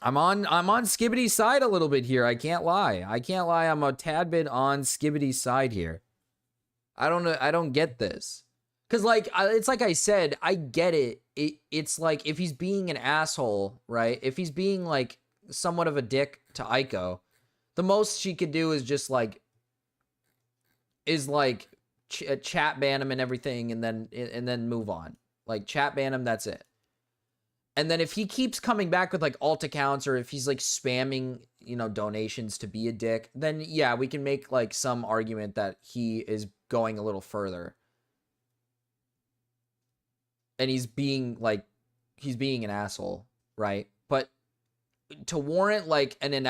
I'm on Skibbity's side a little bit here. I can't lie. I'm a tad bit on Skibbity's side here. I don't get this. Cause like it's like I said, I get it. It's like if he's being an asshole, right? If he's being like somewhat of a dick to Aiko, the most she could do is just like chat ban him and everything, and then move on. Like chat ban him, that's it. And then if he keeps coming back with like alt accounts, or if he's like spamming, you know, donations to be a dick, then yeah, we can make like some argument that he is going a little further. And he's being an asshole, right? But to warrant like an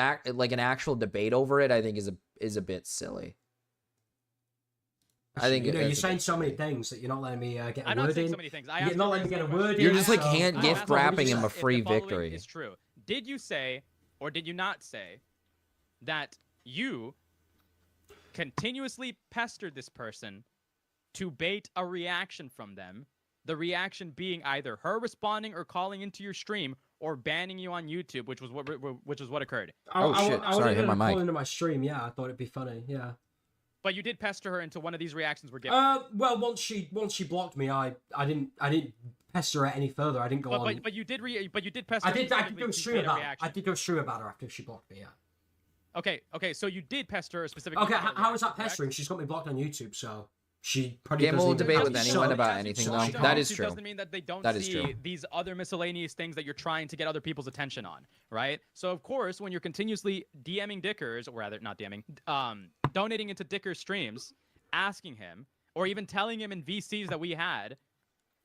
actual debate over it, I think is a bit silly. I think you're saying so many things that you're not letting me get a I'm word not saying in. so many things. You're not letting me get a word in. You're just like so- gift wrapping him a free if the following victory. is true. Did you say, or did you not say, that you continuously pestered this person to bait a reaction from them? The reaction being either her responding or calling into your stream or banning you on YouTube, which was what occurred. Oh, shit. I Sorry, I hit would my mic. call into my stream. Yeah, I thought it'd be funny. Yeah. But you did pester her until one of these reactions were given. Well, once she blocked me, I didn't pester her any further. I didn't go on. But you did pester. I her did specifically go to stream bait a about. reaction. I did go stream about her after she blocked me. Yeah. Okay. So you did pester her specifically. Okay. to bait a How is that reaction, correct? pestering? She's got me blocked on YouTube, so she probably Game doesn't will even debate know. with anyone So- about anything, so though. she That can't. is true. Doesn't mean that they don't That is see true. these other miscellaneous things that you're trying to get other people's attention on, right? So of course, when you're continuously DMing Dickers, or rather not DMing, donating into Dickers streams, asking him, or even telling him in VCs that we had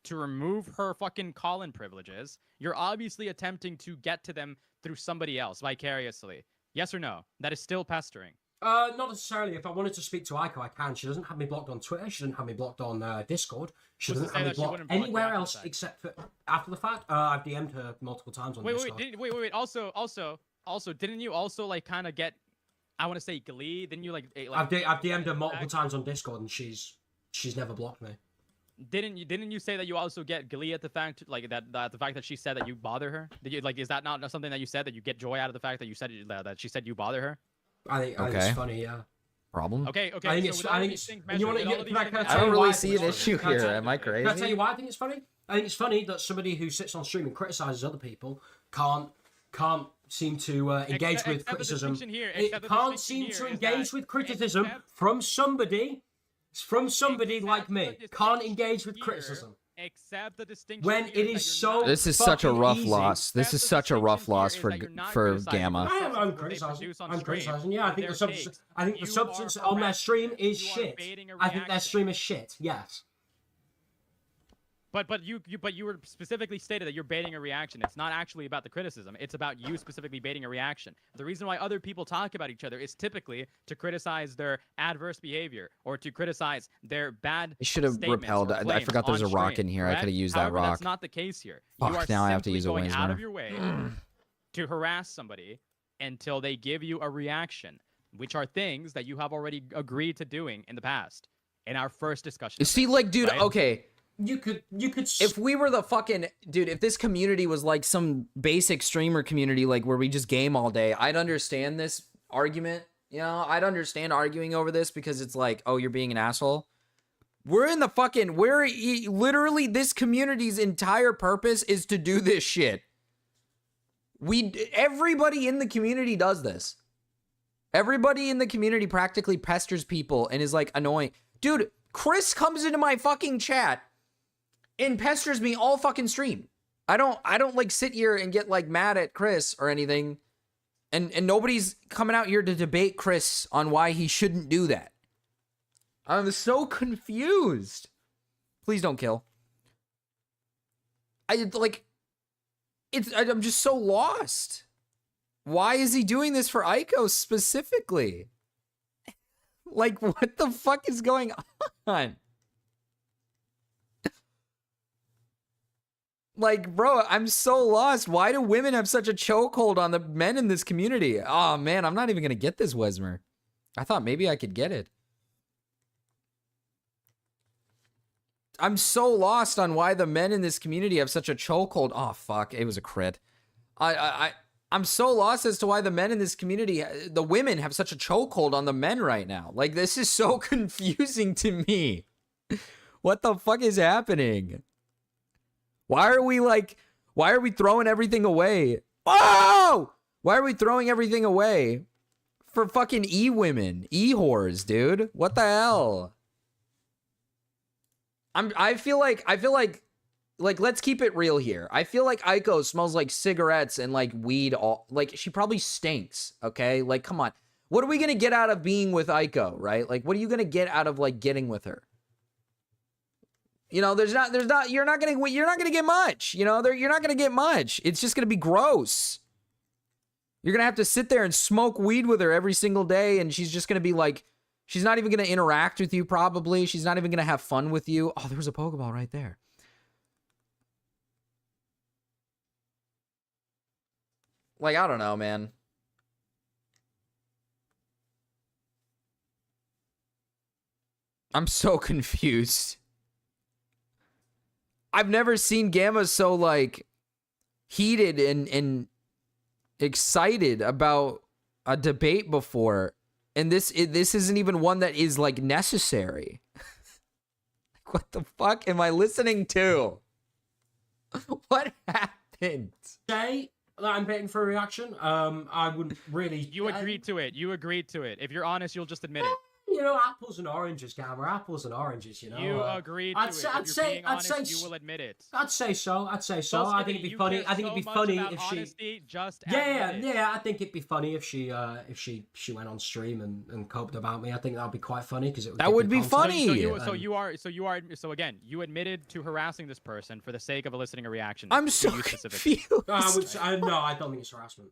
to remove her fucking call-in privileges, you're obviously attempting to get to them through somebody else vicariously. Yes or no? That is still pestering. Not necessarily. If I wanted to speak to Aiko, I can. She doesn't have me blocked on Twitter. She doesn't have me blocked on Discord. She Who's to doesn't say have me that she blocked wouldn't block you anywhere after the else fact? except for after the fact. I've DM'd her multiple times on Discord. Wait. Also, didn't you also like kind of get, I want to say glee? Didn't you like I've DM'd her multiple times on Discord, and she's never blocked me. Didn't you say that you also get glee at the fact like that the fact that she said that you bother her? Did you like, is that not something that you said, that you get joy out of the fact that you said that she said you bother her? I think Okay. it's funny. Yeah. Problem? Okay. I think so it's. with all I think these it's. things And you want measured, with all to? these Can I things tell I don't you really why see think an it's issue funny? here. Am I Can I tell crazy? you why I think it's funny? I think it's funny that somebody who sits on stream and criticizes other people can't seem to engage Except- with except the criticism. distinction here- It except the can't distinction seem here to is engage that with criticism except- from somebody like me. Except the Can't distinction engage with here- criticism. Except the distinction When here it that is you're so not- This is such a fucking rough easy. loss. This Except is the such a rough distinction loss here for is that you're not for criticizing Gamma. the I'm substance that they criticizing. produce on I'm stream criticizing. Yeah, I or think the their substance. takes. I think the You substance are on their harassing stream them. is You are shit. baiting a I think their reaction. stream is shit. Yes. But you were specifically stated that you're baiting a reaction. It's not actually about the criticism. It's about you specifically baiting a reaction. The reason why other people talk about each other is typically to criticize their adverse behavior or to criticize their bad. I should have statements repelled. or I claims forgot there was a on rock stream, in here. I correct? could have used that However, rock. That's not the case here. Fuck, You are now I have to simply use a going out Wizmer. of your way to harass somebody until they give you a reaction, which are things that you have already agreed to doing in the past in our first discussion. You of see, this, like, dude, right? okay. You could. If we were the fucking dude, if this community was like some basic streamer community, like where we just game all day, I'd understand this argument. You know, I'd understand arguing over this because it's like, oh, you're being an asshole. We're in the fucking, literally this community's entire purpose is to do this shit. Everybody in the community does this. Everybody in the community practically pesters people and is like annoying. Dude, Chris comes into my fucking chat and pesters me all fucking stream. I don't like sit here and get like mad at Chris or anything. And nobody's coming out here to debate Chris on why he shouldn't do that. I'm so confused. Please don't kill. I'm just so lost. Why is he doing this for Aiko specifically? Like, what the fuck is going on? Like, bro, I'm so lost. Why do women have such a chokehold on the men in this community? Oh, man, I'm not even going to get this, Wesmer. I thought maybe I could get it. I'm so lost on why the men in this community have such a chokehold. Oh fuck, it was a crit. I'm so lost as to why the men in this community, the women have such a chokehold on the men right now. Like, this is so confusing to me. What the fuck is happening? Why are we throwing everything away? Oh! Why are we throwing everything away for fucking E-women, E-whores, dude? What the hell? I feel like let's keep it real here. I feel like Aiko smells like cigarettes and like weed. Like, she probably stinks. Okay, like, come on. What are we gonna get out of being with Aiko, right? Like, what are you gonna get out of like getting with her? You know, you're not gonna get much. You know, you're not gonna get much. It's just gonna be gross. You're gonna have to sit there and smoke weed with her every single day, and she's just gonna be like, she's not even gonna interact with you. Probably, she's not even gonna have fun with you. Oh, there was a Pokeball right there. Like, I don't know, man. I'm so confused. I've never seen Gamma so, like, heated and excited about a debate before. And this isn't even one that is, like, necessary. What the fuck am I listening to? What happened? Say that I'm waiting for a reaction. I wouldn't really. You agreed to it. You agreed to it. If you're honest, you'll just admit it. You know, apples and oranges, Gamma. Apples and oranges. You know. You agreed to it. If you're being honest, you will admit it. I'd say so. I think it'd be funny. I think it'd be funny if she. Honesty, just Yeah. I think it'd be funny if she went on stream and coped about me. I think that'd be quite funny because that would be funny. So again, you admitted to harassing this person for the sake of eliciting a reaction. I'm so confused. No, I don't think it's harassment.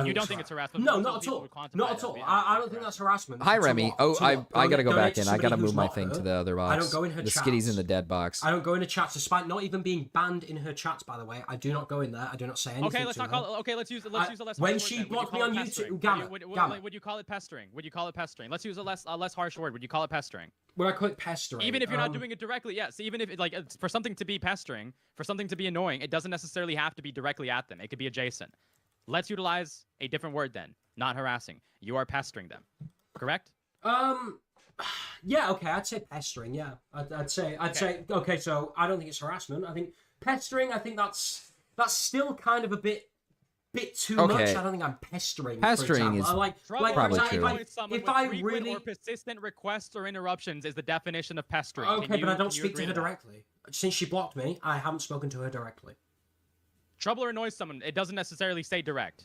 You don't think it's harassment? No, not at all. Not at all. I don't think that's harassment. Hi, Remy. Oh, I gotta go back in. I gotta move my thing to the other box. I don't go in her The chats. skitty's in the dead box. I don't go in her chats, despite not even being banned in her chats. By the way, I do not go in there. I do not say anything. Okay, let's not call it. Okay, let's use the less. When she blocked me on YouTube, Gamma. Would you call it pestering? Would you call it pestering? Let's use a less harsh word. Would you call it pestering? Would I call it pestering? Even if you're not doing it directly, yes. Even if for something to be pestering, for something to be annoying, it doesn't necessarily have to be directly at them. It could be adjacent. Let's utilize a different word then. Not harassing. You are pestering them. Correct? Yeah, okay, I'd say pestering, yeah. I'd say okay, so I don't think it's harassment. I think pestering, I think that's still kind of a bit too much. I don't think I'm pestering. Pestering is probably true. If I really or persistent requests or interruptions is the definition of pestering. Okay, but I don't speak to her directly. Since she blocked me, I haven't spoken to her directly. Trouble or annoys someone, it doesn't necessarily say direct.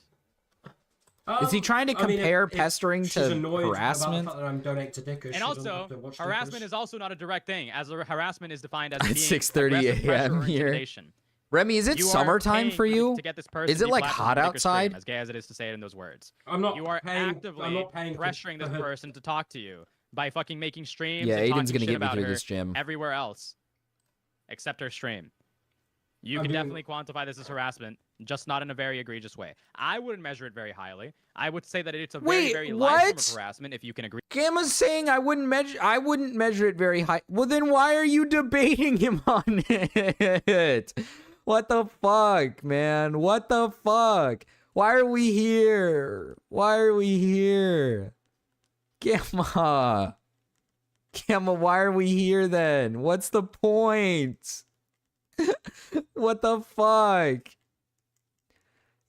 Is he trying to compare pestering to harassment? And also, harassment is also not a direct thing, as harassment is defined as at 6:30 a.m. here. Remy, is it summertime for you? To get this person is it like hot outside? As gay as it is to say it in those words. You are actively pressuring this person to talk to you by fucking making streams. Yeah, and Aiden's gonna get me about through her this gym. Everywhere else, except her stream. You can definitely quantify this as harassment, just not in a very egregious way. I wouldn't measure it very highly. I would say that it's a very light form of harassment, if you can agree. Gamma's saying I wouldn't measure it very high. Well, then why are you debating him on it? What the fuck, man? What the fuck? Why are we here? Why are we here? Gamma, why are we here then? What's the point? What the fuck?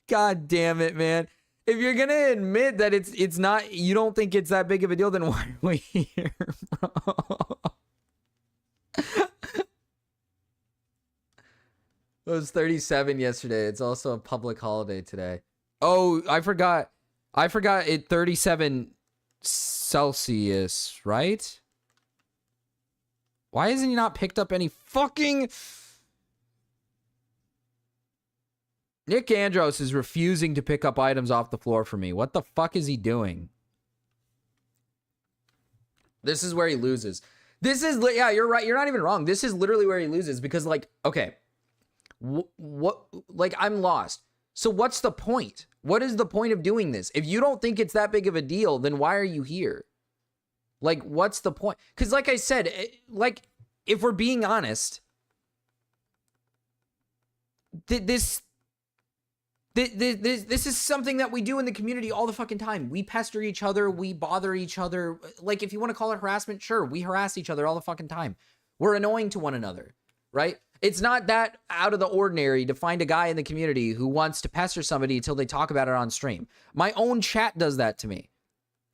God damn it, man. If you're gonna admit that it's not, you don't think it's that big of a deal, then why are we here, bro? It was 37 yesterday. It's also a public holiday today. Oh, I forgot. It 37 Celsius, right? Why hasn't he not picked up any fucking... Nick Andros is refusing to pick up items off the floor for me. What the fuck is he doing? This is where he loses. Yeah, you're right. You're not even wrong. This is literally where he loses because, like, okay, what, like, I'm lost. So what's the point? What is the point of doing this? If you don't think it's that big of a deal, then why are you here? Like, what's the point? Because, like I said, like, if we're being honest, this is something that we do in the community all the fucking time. We pester each other. We bother each other. Like, if you want to call it harassment, sure. We harass each other all the fucking time. We're annoying to one another, right? It's not that out of the ordinary to find a guy in the community who wants to pester somebody until they talk about it on stream. My own chat does that to me.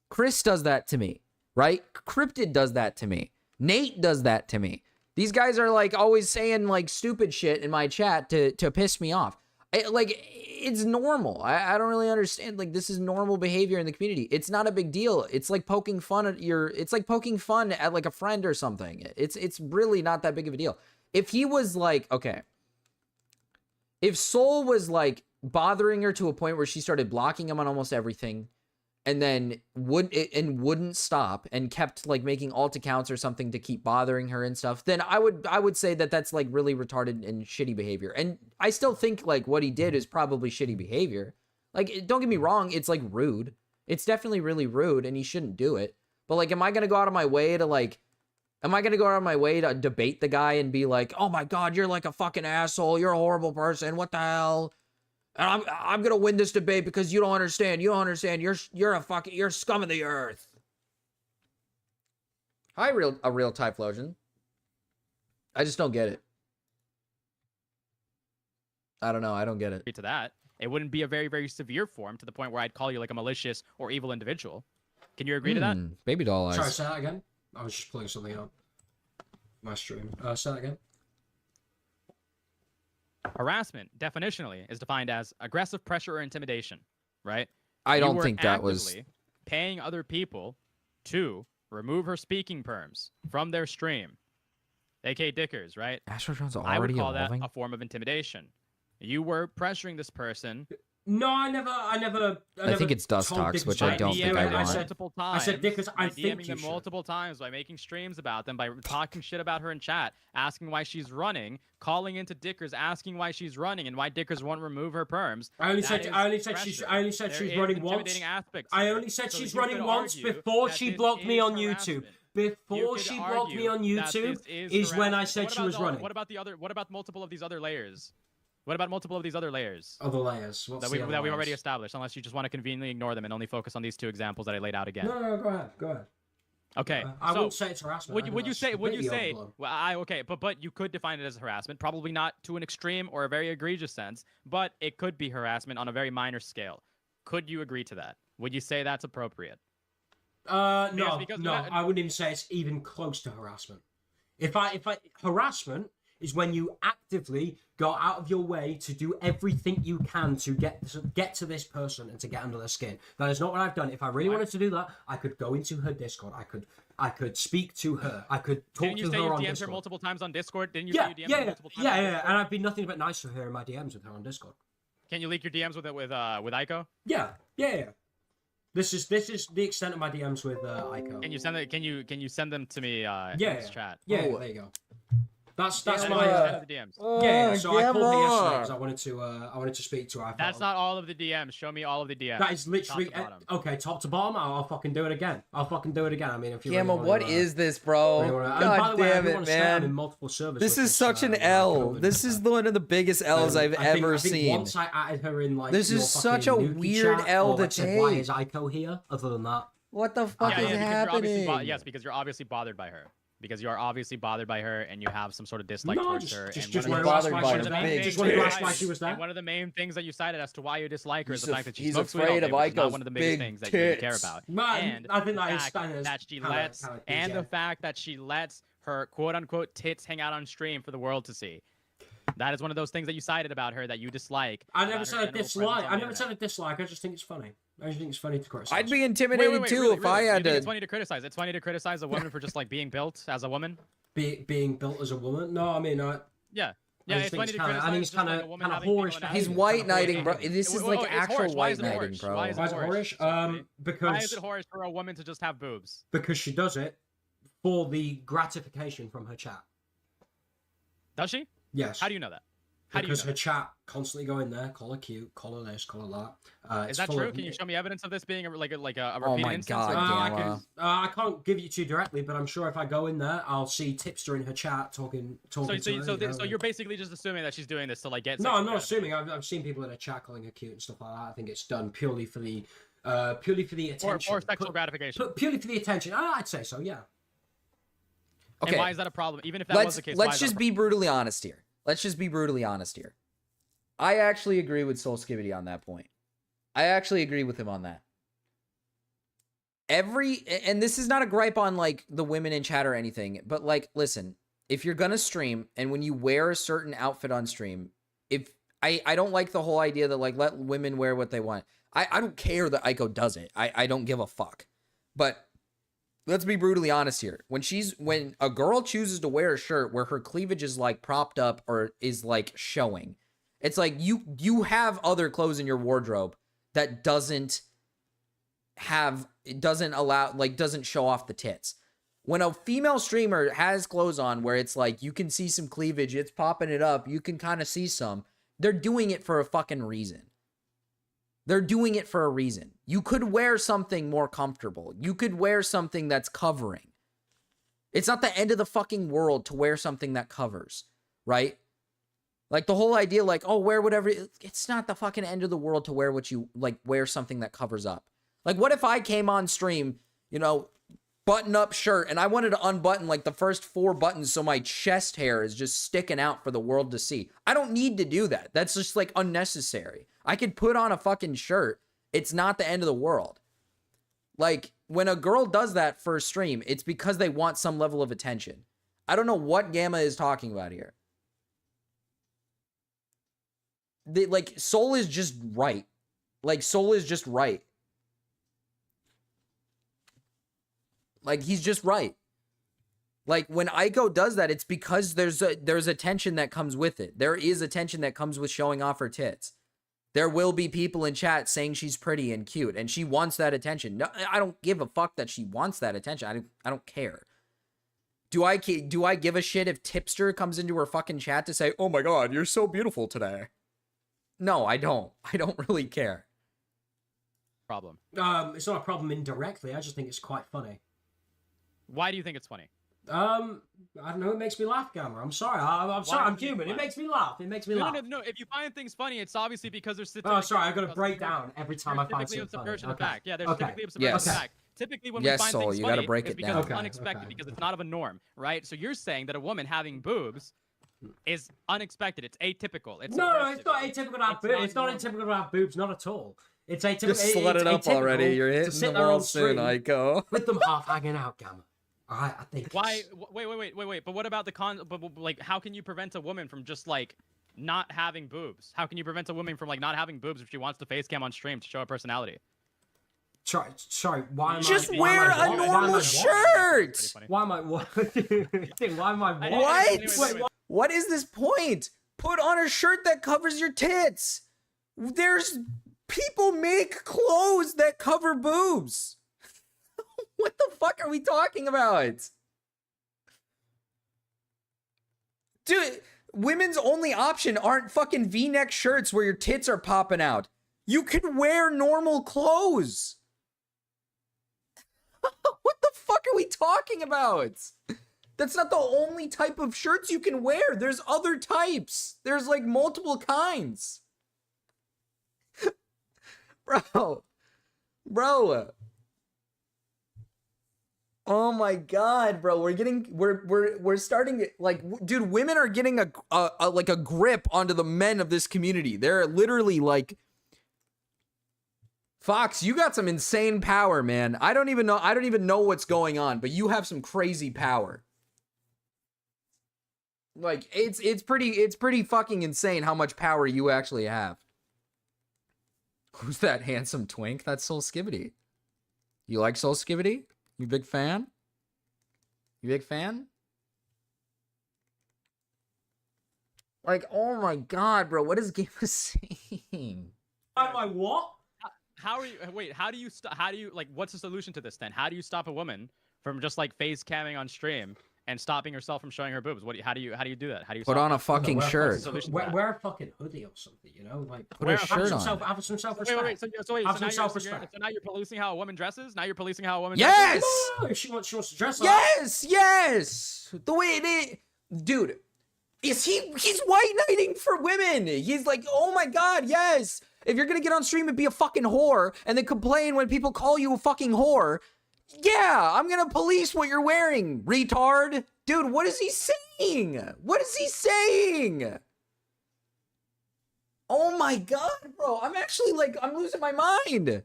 Chris does that to me, right? Cryptid does that to me. Nate does that to me. These guys are like always saying like stupid shit in my chat to piss me off. It's normal. I don't really understand. Like, this is normal behavior in the community. It's not a big deal. It's like poking fun at it's like poking fun at like a friend or something. It's really not that big of a deal. If he was like, okay, if Soul was bothering her to a point where she started blocking him on almost everything, and then wouldn't stop and kept making alt accounts or something to keep bothering her and stuff, then I would say that that's really retarded and shitty behavior. And I still think what he did is probably shitty behavior. Don't get me wrong, it's rude. It's definitely really rude and he shouldn't do it. But am I going to go out of my way to debate the guy and be like, "Oh my God, you're a fucking asshole. You're a horrible person. What the hell? And I'm gonna win this debate because you don't understand. You don't understand. You're scum of the earth." Hi, a real Typhlosion. I just don't get it. I don't know. I don't get it. To that, it wouldn't be a very, very severe form to the point where I'd call you a malicious or evil individual. Can you agree to that? Baby doll eyes. Sorry, say that again. I was just pulling something up. My stream. Say that again. Harassment, definitionally, is defined as aggressive pressure or intimidation, right? I You don't were think that was actively paying other people to remove her speaking perms from their stream, aka Dickers, right? Astrotrain's I would already call evolving. that a form of intimidation. You were pressuring this person. No, I never. I think it's Dust told Talks, Dickers which I that. don't think I want. Multiple times. I said, Dickers, I by think DMing you them should. multiple times, by making streams about them, by talking shit about her in chat, asking why she's running, calling into Dickers, asking why she's running and why Dickers won't remove her perms. I only That said is she's pressure. she's There running is once. intimidating aspects I here. only said So she's you running could once argue before that she this blocked me is on YouTube. harassment. Before You she could blocked me on argue that YouTube this is when I harassment. said But she was running. What about multiple of these other layers? What about multiple of these other layers? Other layers. What's That the we other that we've layers? already established, unless you just want to conveniently ignore them and only focus on these two examples that I laid out again. No, go ahead. Go ahead. Okay. I so wouldn't say it's harassment. I think would you that's say completely overblown. well, but you could define it as harassment, probably not to an extreme or a very egregious sense, but it could be harassment on a very minor scale. Could you agree to that? Would you say that's appropriate? No, because no, that- I wouldn't even say it's even close to harassment. If I harassment is when you actively go out of your way to do everything you can to get to this person and to get under their skin. That is not what I've done. If I really wanted to do that, I could go into her Discord. I could speak to her. I could talk Didn't you to say her you on DM'd her Discord. multiple times on Discord? Didn't you Yeah, say you DM'd her multiple times on Discord? and I've been nothing but nice to her in my DMs with her on Discord. Can you leak your DMs with Aiko? Yeah. This is the extent of my DMs with Aiko. Can you send it? Can you send them to me in Yeah. this chat? Yeah, Oh. there you go. That's Send my the DMs. yeah. So I called her yesterday Gamma. because I wanted to speak to her. I That's felt- not all of the DMs. Show me all of the DMs. That is literally Top to bottom. okay. Top to bottom, I'll fucking do it again. I mean, if you Gamma, really what wanna, is this, bro? really wanna- and by God the way, I damn do it, wanna say I'm in man. multiple servers This with is such an with L. COVID This and is stuff. one of the biggest L's I've I think ever seen. Once I added her in, like, This your is such a fucking Nuki weird chat, L or, to like, said, Why take. is Aiko here? Other than that, What the fuck is because happening? because you're obviously bothered by her. Because you are obviously bothered by her and you have some sort of dislike no, towards just her. just and just one wanted of to the- ask bothered why by she was the there. big Just wanted to ask tits. why she was there. And one of the main things that you cited as to why you dislike her is the He's fact that she he's smokes weed all afraid day, of which is not Aiko's one of the biggest big things that you really care tits. about. Man, And I think that the is fact kind of that she kinda lets and the fact that she lets her quote unquote tits hang out on stream for the world to see. That is one of those things that you cited about her that you dislike. I about never her said a general presence dislike. on I the never said internet. a dislike. I just think it's funny. I just think it's funny to criticize. I'd be Wait, intimidated too really, if I really? had You think to. It's funny to criticize. It's funny to criticize a woman for just like being built as a woman. being built as a woman. No, I mean, Yeah. Yeah, just it's think funny it's to kinda- criticize. I think it's just like kinda- a woman kinda having whorish people in behavior. He's her- white Kinda knighting, bro. whorish. This is Oh, like it's actual whorish. Why white is it knighting, whorish? bro. Why is it Why is it whorish? whorish? Why is Because it whorish for a woman to just have boobs? she does it for the gratification from her chat. Does she? Yes. How do you know that? How do you Because know? her chat constantly go in there, call her cute, call her this, call her that. Is It's that full true? of- Can you show me evidence of this being a repeated Oh my instance? God, I, Gamma. can, I can't give you two directly, but I'm sure if I go in there, I'll see Tipster in her chat talking to her. So you're basically just assuming that she's doing this to like get. No, sexual I'm not gratification. assuming. I've seen people in her chat calling her cute and stuff like that. I think it's done purely for the attention. Or sexual gratification. Purely for the attention. I'd say so. Yeah. And Okay. why is that a problem? Even if that was the case, why let's is that a just be brutally honest here. Let's just be brutally honest here. I actually agree with Soul Skivity on that point. I actually agree with him on that. And this is not a gripe on like the women in chat or anything, but like, listen, if you're gonna stream and when you wear a certain outfit on stream, if I don't like the whole idea that like let women wear what they want. I don't care that Aiko does it. I don't give a fuck. But let's be brutally honest here. When a girl chooses to wear a shirt where her cleavage is like propped up or is like showing, it's like you have other clothes in your wardrobe that doesn't show off the tits. When a female streamer has clothes on where it's like you can see some cleavage, it's popping it up, you can kind of see some, they're doing it for a fucking reason. They're doing it for a reason. You could wear something more comfortable. You could wear something that's covering. It's not the end of the fucking world to wear something that covers, right? Like the whole idea, like, oh, wear whatever. It's not the fucking end of the world to wear what you like, wear something that covers up. Like, what if I came on stream, you know, button up shirt, and I wanted to unbutton like the first 4 buttons so my chest hair is just sticking out for the world to see? I don't need to do that. That's just like unnecessary. I could put on a fucking shirt. It's not the end of the world. Like, when a girl does that for a stream, it's because they want some level of attention. I don't know what Gamma is talking about here. Like, Soul is just right. Like, Soul is just right. Like, he's just right. Like, when Aiko does that, it's because there's attention that comes with it. There is attention that comes with showing off her tits. There will be people in chat saying she's pretty and cute, and she wants that attention. No, I don't give a fuck that she wants that attention. I don't care. Do I give a shit if Tipster comes into her fucking chat to say, "Oh my god, you're so beautiful today"? No, I don't. I don't really care. problem? It's not a problem indirectly. I just think it's quite funny. Why do you think it's funny? I don't know. It makes me laugh, Gamma. I'm sorry. I'm sorry. I'm human. It makes me laugh. It makes me laugh. No. If you find things funny, it's obviously because there's. Oh, sorry. I've got to break down every time I find typically something a funny. subversion of Okay. fact. Yeah, there's Okay. typically a subversion Yes. of fact. Typically, when Yes, we find Soul, things you funny, gotta break it's it because down. it's Okay, unexpected, okay. because it's not of a norm, right? So you're saying that a woman having boobs is unexpected. It's atypical. It's No, subversive. it's not atypical to have It's boobs. not It's not normal. atypical to have boobs. Not at all. It's atypical. Just let it up already. You're hitting the ball soon, Aiko. With them half hanging out, Gamma. All right, I think. Why? Wait. But what about the But like, how can you prevent a woman from just like not having boobs? How can you prevent a woman from like not having boobs if she wants to face cam on stream to show her personality? Sorry. Why am Just I? wear why am I a what? normal Pretty shirt. funny. Why am I what? Why am I what? What? Wait. What is this point? Put on a shirt that covers your tits. There's people make clothes that cover boobs. What the fuck are we talking about? Dude, women's only option aren't fucking V-neck shirts where your tits are popping out. You can wear normal clothes. What the fuck are we talking about? That's not the only type of shirts you can wear. There's other types. There's like multiple kinds. Bro. Oh my god, bro. We're starting to, like, dude, women are getting a grip onto the men of this community. They're literally like, Fox, you got some insane power, man. I don't even know what's going on, but you have some crazy power. Like, it's pretty fucking insane how much power you actually have. Who's that handsome twink? That's Soul Skivity. You like Soul Skivity? You big fan? You big fan? Like, oh my god, bro, what is Game saying? Why am I what? How are you? Wait. How do you? Like, what's the solution to this then? How do you stop a woman from just like face camming on stream and stopping herself from showing her boobs? How do you do that? How do you Put solve on a that? fucking Wear a shirt. fucking- Solution to that. Wear a fucking hoodie or something, you know? Like, Put a shirt have some on. Have some Wait, self-respect. wait, so Have some now self-respect. so now you're policing how a woman dresses? Now you're policing how a woman dresses? Yes! No, if she wants to dress like that. Yes! The way it is. Dude, he's white knighting for women. He's like, oh my god, yes. If you're gonna get on stream and be a fucking whore and then complain when people call you a fucking whore, yeah, I'm gonna police what you're wearing, retard. Dude, what is he saying? What is he saying? Oh my god, bro. I'm actually like, I'm losing my mind.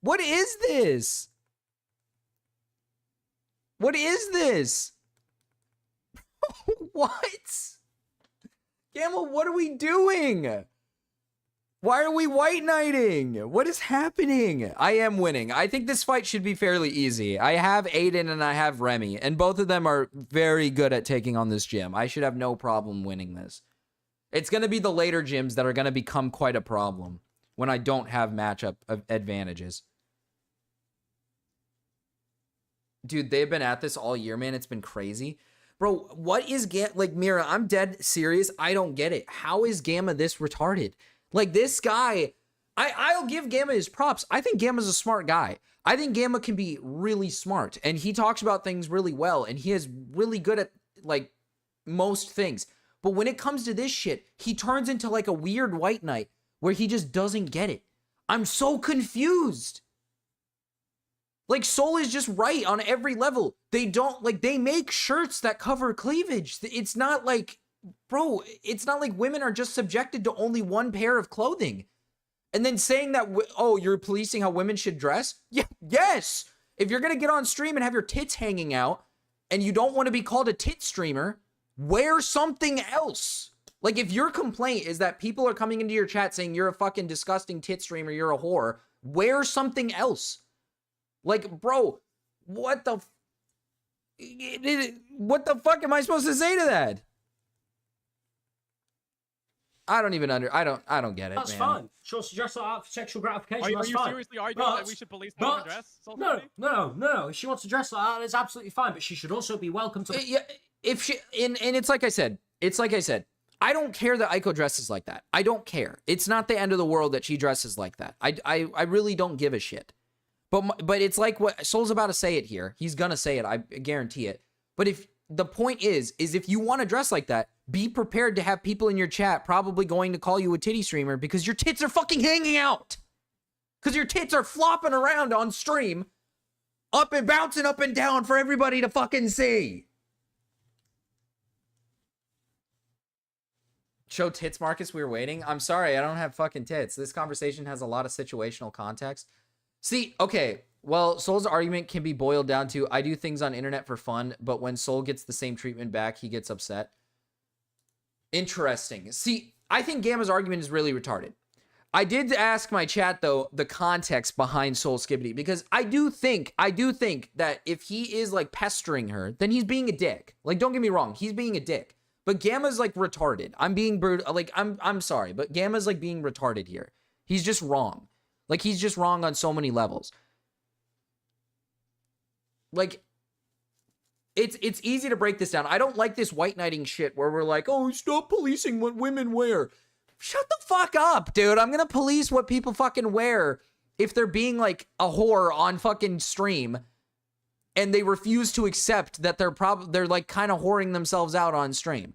What is this? What is this? What? Gamma, what are we doing? Why are we white knighting? What is happening? I am winning. I think this fight should be fairly easy. I have Aiden and I have Remy, and both of them are very good at taking on this gym. I should have no problem winning this. It's going to be the later gyms that are going to become quite a problem when I don't have matchup advantages. Dude, they've been at this all year, man. It's been crazy. Bro, what is like, Mira, I'm dead serious. I don't get it. How is Gamma this retarded? Like, this guy, I'll give Gamma his props. I think Gamma's a smart guy. I think Gamma can be really smart, and he talks about things really well, and he is really good at, like, most things. But when it comes to this shit, he turns into, like, a weird white knight where he just doesn't get it. I'm so confused. Like, Soul is just right on every level. They don't, like, they make shirts that cover cleavage. It's not like, bro, it's not like women are just subjected to only one pair of clothing. And then saying that, oh, you're policing how women should dress? Yeah, yes. If you're going to get on stream and have your tits hanging out and you don't want to be called a tit streamer, wear something else. Like, if your complaint is that people are coming into your chat saying you're a fucking disgusting tit streamer, you're a whore, wear something else. Like, bro, what the fuck am I supposed to say to that? I don't even I don't get it, That's man. fine. She wants to dress like that for sexual gratification. Are That's you fine. seriously arguing that we should police how women dress? No. If she wants to dress like that, it's absolutely fine. But she should also be welcome to. Yeah, if she and it's like I said, I don't care that Aiko dresses like that. I don't care. It's not the end of the world that she dresses like that. I really don't give a shit. But it's like what Soul's about to say it here. He's gonna say it. I guarantee it. But if the point is if you want to dress like that, be prepared to have people in your chat probably going to call you a titty streamer because your tits are fucking hanging out. Because your tits are flopping around on stream, up and bouncing up and down for everybody to fucking see. Show tits, Marcus. We were waiting. I'm sorry, I don't have fucking tits. This conversation has a lot of situational context. See, okay, well, Soul's argument can be boiled down to, I do things on internet for fun, but when Soul gets the same treatment back, he gets upset. Interesting. See, I think Gamma's argument is really retarded. I did ask my chat, though, the context behind Soul Skibbity, because I do think that if he is, like, pestering her, then he's being a dick. Like, don't get me wrong, he's being a dick. But Gamma's, like, retarded. I'm being brutal. Like, I'm sorry, but Gamma's, like, being retarded here. He's just wrong. Like, he's just wrong on so many levels. Like, it's easy to break this down. I don't like this white knighting shit where we're like, oh, stop policing what women wear. Shut the fuck up, dude. I'm gonna police what people fucking wear if they're being, like, a whore on fucking stream and they refuse to accept that they're like, kind of whoring themselves out on stream.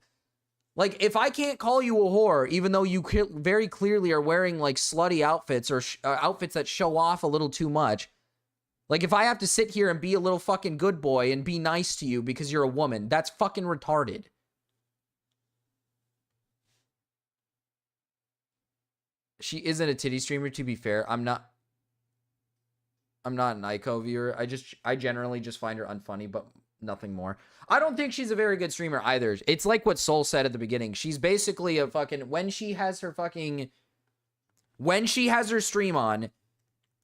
Like, if I can't call you a whore, even though you very clearly are wearing, like, slutty outfits or outfits that show off a little too much, like, if I have to sit here and be a little fucking good boy and be nice to you because you're a woman, that's fucking retarded. She isn't a titty streamer, to be fair. I'm not an Aiko viewer. I generally just find her unfunny, but nothing more. I don't think she's a very good streamer either. It's like what Soul said at the beginning. She's basically a fucking, when she has her stream on,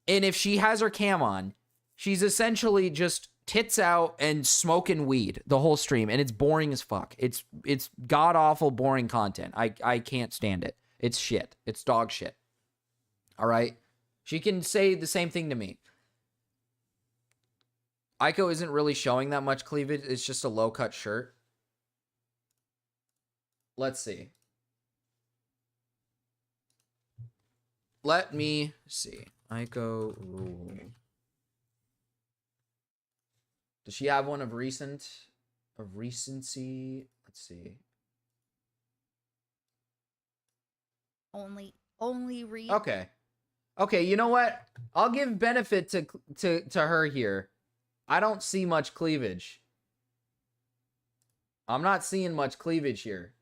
and if she has her cam on, she's essentially just tits out and smoking weed the whole stream, and it's boring as fuck. It's god-awful boring content. I can't stand it. It's shit. It's dog shit. All right? She can say the same thing to me. Aiko isn't really showing that much cleavage. It's just a low-cut shirt. Let's see. Let me see. Aiko rule. Does she have one of recent? Of recency? Let's see. Only read. Okay. Okay, you know what? I'll give benefit to her here. I don't see much cleavage. I'm not seeing much cleavage here.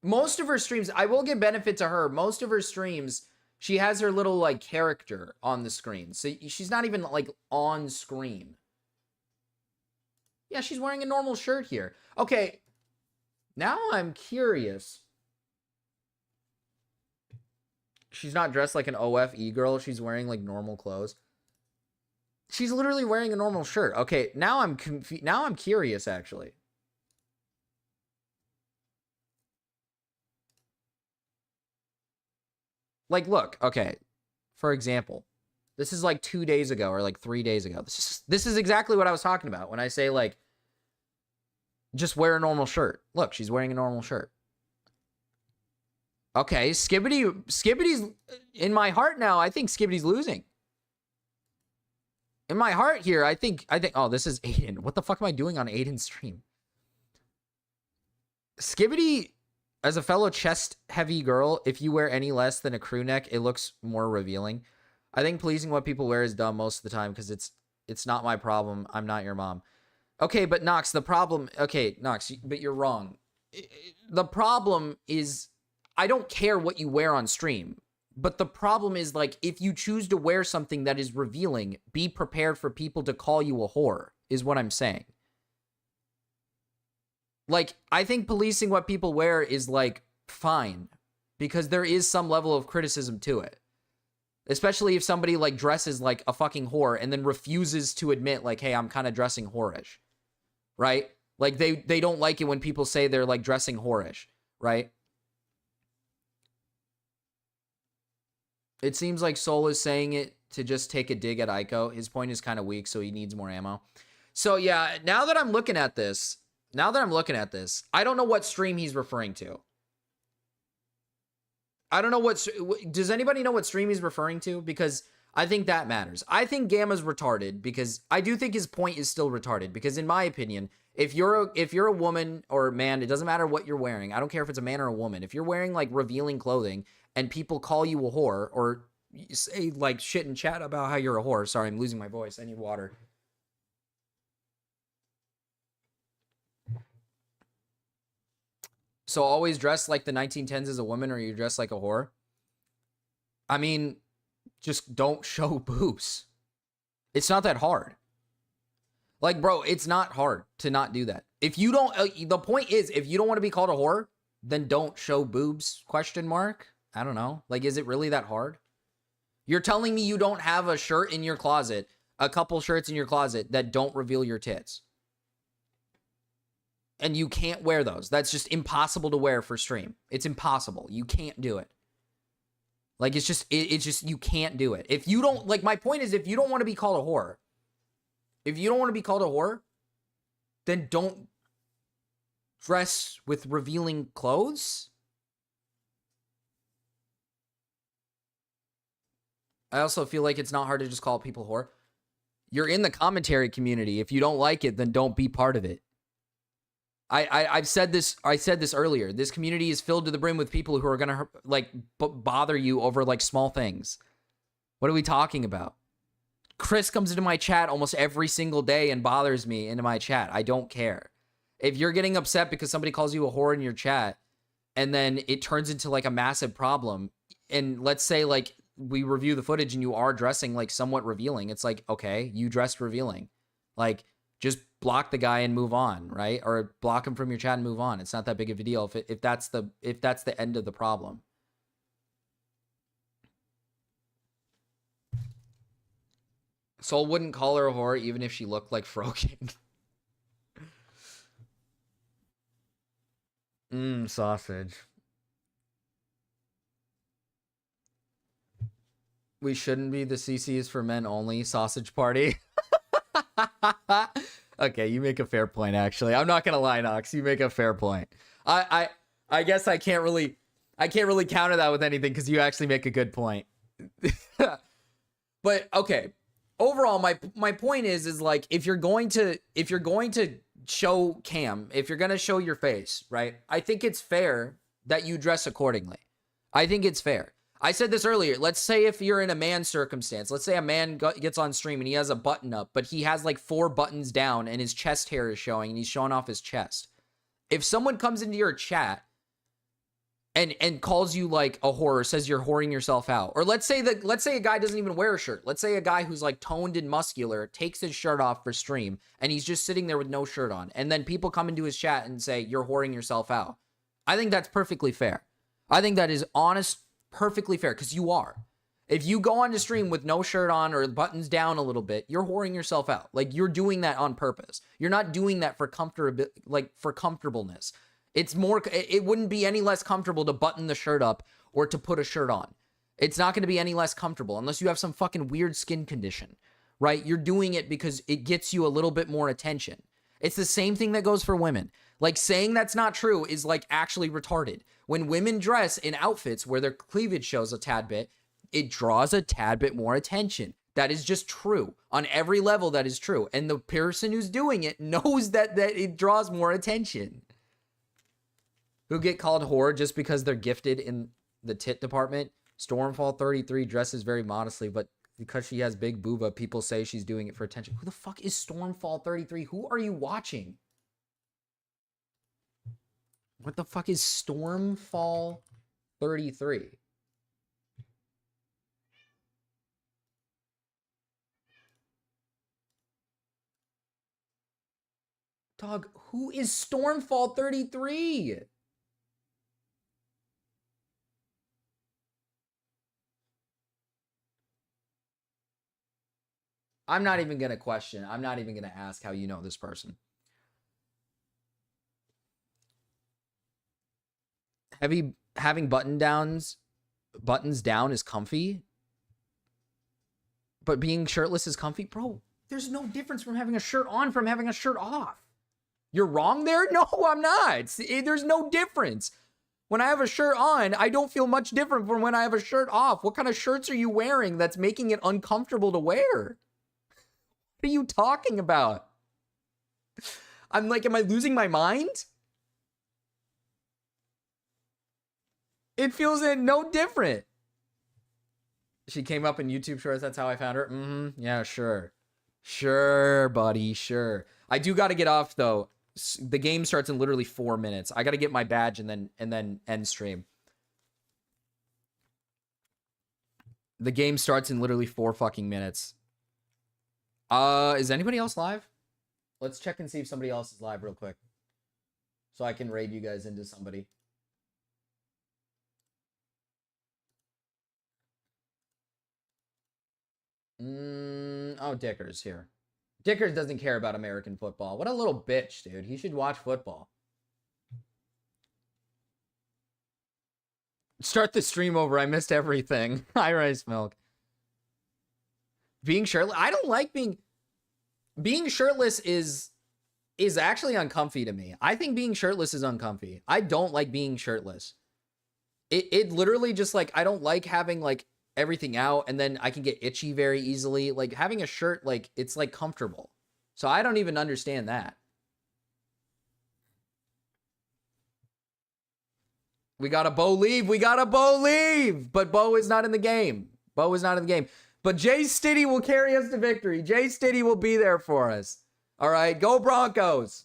Most of her streams, I will give benefit to her. Most of her streams, she has her little like character on the screen. So she's not even like on screen. Yeah, she's wearing a normal shirt here. Okay. Now I'm curious. She's not dressed like an OFE girl. She's wearing like normal clothes. She's literally wearing a normal shirt. Okay, now I'm now I'm curious actually. Like, look, okay. For example, this is like 2 days ago or like 3 days ago. This is exactly what I was talking about when I say like just wear a normal shirt. Look, she's wearing a normal shirt. Okay, Skibbity's in my heart now. I think Skibbity's losing. In my heart here, I think, oh, this is Aiden. What the fuck am I doing on Aiden's stream? Skibbity, as a fellow chest-heavy girl, if you wear any less than a crew neck, it looks more revealing. I think pleasing what people wear is dumb most of the time because it's not my problem. I'm not your mom. Okay, but Nox, the problem... Okay, Nox, but you're wrong. The problem is... I don't care what you wear on stream. But the problem is, like, if you choose to wear something that is revealing, be prepared for people to call you a whore, is what I'm saying. Like, I think policing what people wear is, like, fine. Because there is some level of criticism to it. Especially if somebody, like, dresses like a fucking whore and then refuses to admit, like, hey, I'm kind of dressing whorish. Right? Like, they don't like it when people say they're, like, dressing whorish. Right? It seems like Soul is saying it to just take a dig at Aiko. His point is kind of weak, so he needs more ammo. So, yeah, now that I'm looking at this, I don't know what stream he's referring to. I don't know what... Does anybody know what stream he's referring to? Because I think that matters. I think Gamma's retarded because I do think his point is still retarded. Because in my opinion, if you're a woman or a man, it doesn't matter what you're wearing. I don't care if it's a man or a woman. If you're wearing, like, revealing clothing... and people call you a whore or say like shit in chat about how you're a whore. Sorry, I'm losing my voice. I need water. So always dress like the 1910s as a woman or you dress like a whore? I mean, just don't show boobs. It's not that hard. Like, bro, it's not hard to not do that. If you don't, the point is, if you don't want to be called a whore, then don't show boobs, question mark. I don't know. Like, is it really that hard? You're telling me you don't have a shirt in your closet, a couple shirts in your closet that don't reveal your tits. And you can't wear those. That's just impossible to wear for stream. It's impossible. You can't do it. Like, it's just, you can't do it. If you don't, like, my point is, if you don't want to be called a whore, then don't dress with revealing clothes. I also feel like it's not hard to just call people whore. You're in the commentary community. If you don't like it, then don't be part of it. I've said this. I said this earlier. This community is filled to the brim with people who are gonna like bother you over like small things. What are we talking about? Chris comes into my chat almost every single day and bothers me into my chat. I don't care. If you're getting upset because somebody calls you a whore in your chat, and then it turns into like a massive problem, and let's say like we review the footage and you are dressing like somewhat revealing, it's like, okay, you dressed revealing. Like, just block the guy and move on, right? Or block him from your chat and move on. It's not that big of a deal if that's the end of the problem. Soul wouldn't call her a whore even if she looked like Frokin. Sausage. We shouldn't be. The CC is for men only. Sausage party. Okay, you make a fair point. Actually, I'm not gonna lie, Nox. You make a fair point. I guess I can't really counter that with anything because you actually make a good point. But okay, overall, my point is like if you're going to show cam, if you're gonna show your face, right? I think it's fair that you dress accordingly. I think it's fair. I said this earlier. Let's say if you're in a man circumstance, let's say a man gets on stream and he has a button up, but he has like 4 buttons down and his chest hair is showing and he's showing off his chest. If someone comes into your chat and calls you like a whore, says you're whoring yourself out, or let's say a guy doesn't even wear a shirt. Let's say a guy who's like toned and muscular takes his shirt off for stream and he's just sitting there with no shirt on. And then people come into his chat and say, you're whoring yourself out. I think that's perfectly fair. I think that is honest, perfectly fair, because you are. If you go on to stream with no shirt on or buttons down a little bit, you're whoring yourself out. Like, you're doing that on purpose. You're not doing that for comfortableness. It's more, it wouldn't be any less comfortable to button the shirt up or to put a shirt on. It's not going to be any less comfortable unless you have some fucking weird skin condition, right? You're doing it because it gets you a little bit more attention. It's the same thing that goes for women. Like, saying that's not true is like actually retarded. When women dress in outfits where their cleavage shows a tad bit, it draws a tad bit more attention. That is just true. On every level, that is true. And the person who's doing it knows that it draws more attention. Who get called whore just because they're gifted in the tit department? Stormfall33 dresses very modestly, but because she has big booba, people say she's doing it for attention. Who the fuck is Stormfall33? Who are you watching? What the fuck is Stormfall33? Dog, who is Stormfall33? I'm not even going to question. I'm not even going to ask how you know this person. Having buttons down is comfy, but being shirtless is comfy? Bro, there's no difference from having a shirt on from having a shirt off. You're wrong there? No, I'm not. There's no difference. When I have a shirt on, I don't feel much different from when I have a shirt off. What kind of shirts are you wearing that's making it uncomfortable to wear? What are you talking about? I'm like, am I losing my mind? It feels no different. She came up in YouTube Shorts. That's how I found her. Yeah, sure. Sure, buddy. Sure. I do got to get off, though. The game starts in literally 4 minutes. I got to get my badge and then end stream. The game starts in literally 4 fucking minutes. Is anybody else live? Let's check and see if somebody else is live real quick, so I can raid you guys into somebody. Oh, Dicker's here. Dickers doesn't care about American football. What a little bitch, dude. He should watch football. Start the stream over. I missed everything. Hi, Rice Milk. Being shirtless, I don't like being shirtless is actually uncomfy to me. I think being shirtless is uncomfy. I don't like being shirtless. It literally just like, I don't like having like everything out and then I can get itchy very easily. Like having a shirt, like it's like comfortable. So I don't even understand that. We got a Bo leave. We got a Bo leave. But Bo is not in the game. Bo is not in the game. But Jay Stiddy will carry us to victory. Jay Stiddy will be there for us. All right, go Broncos.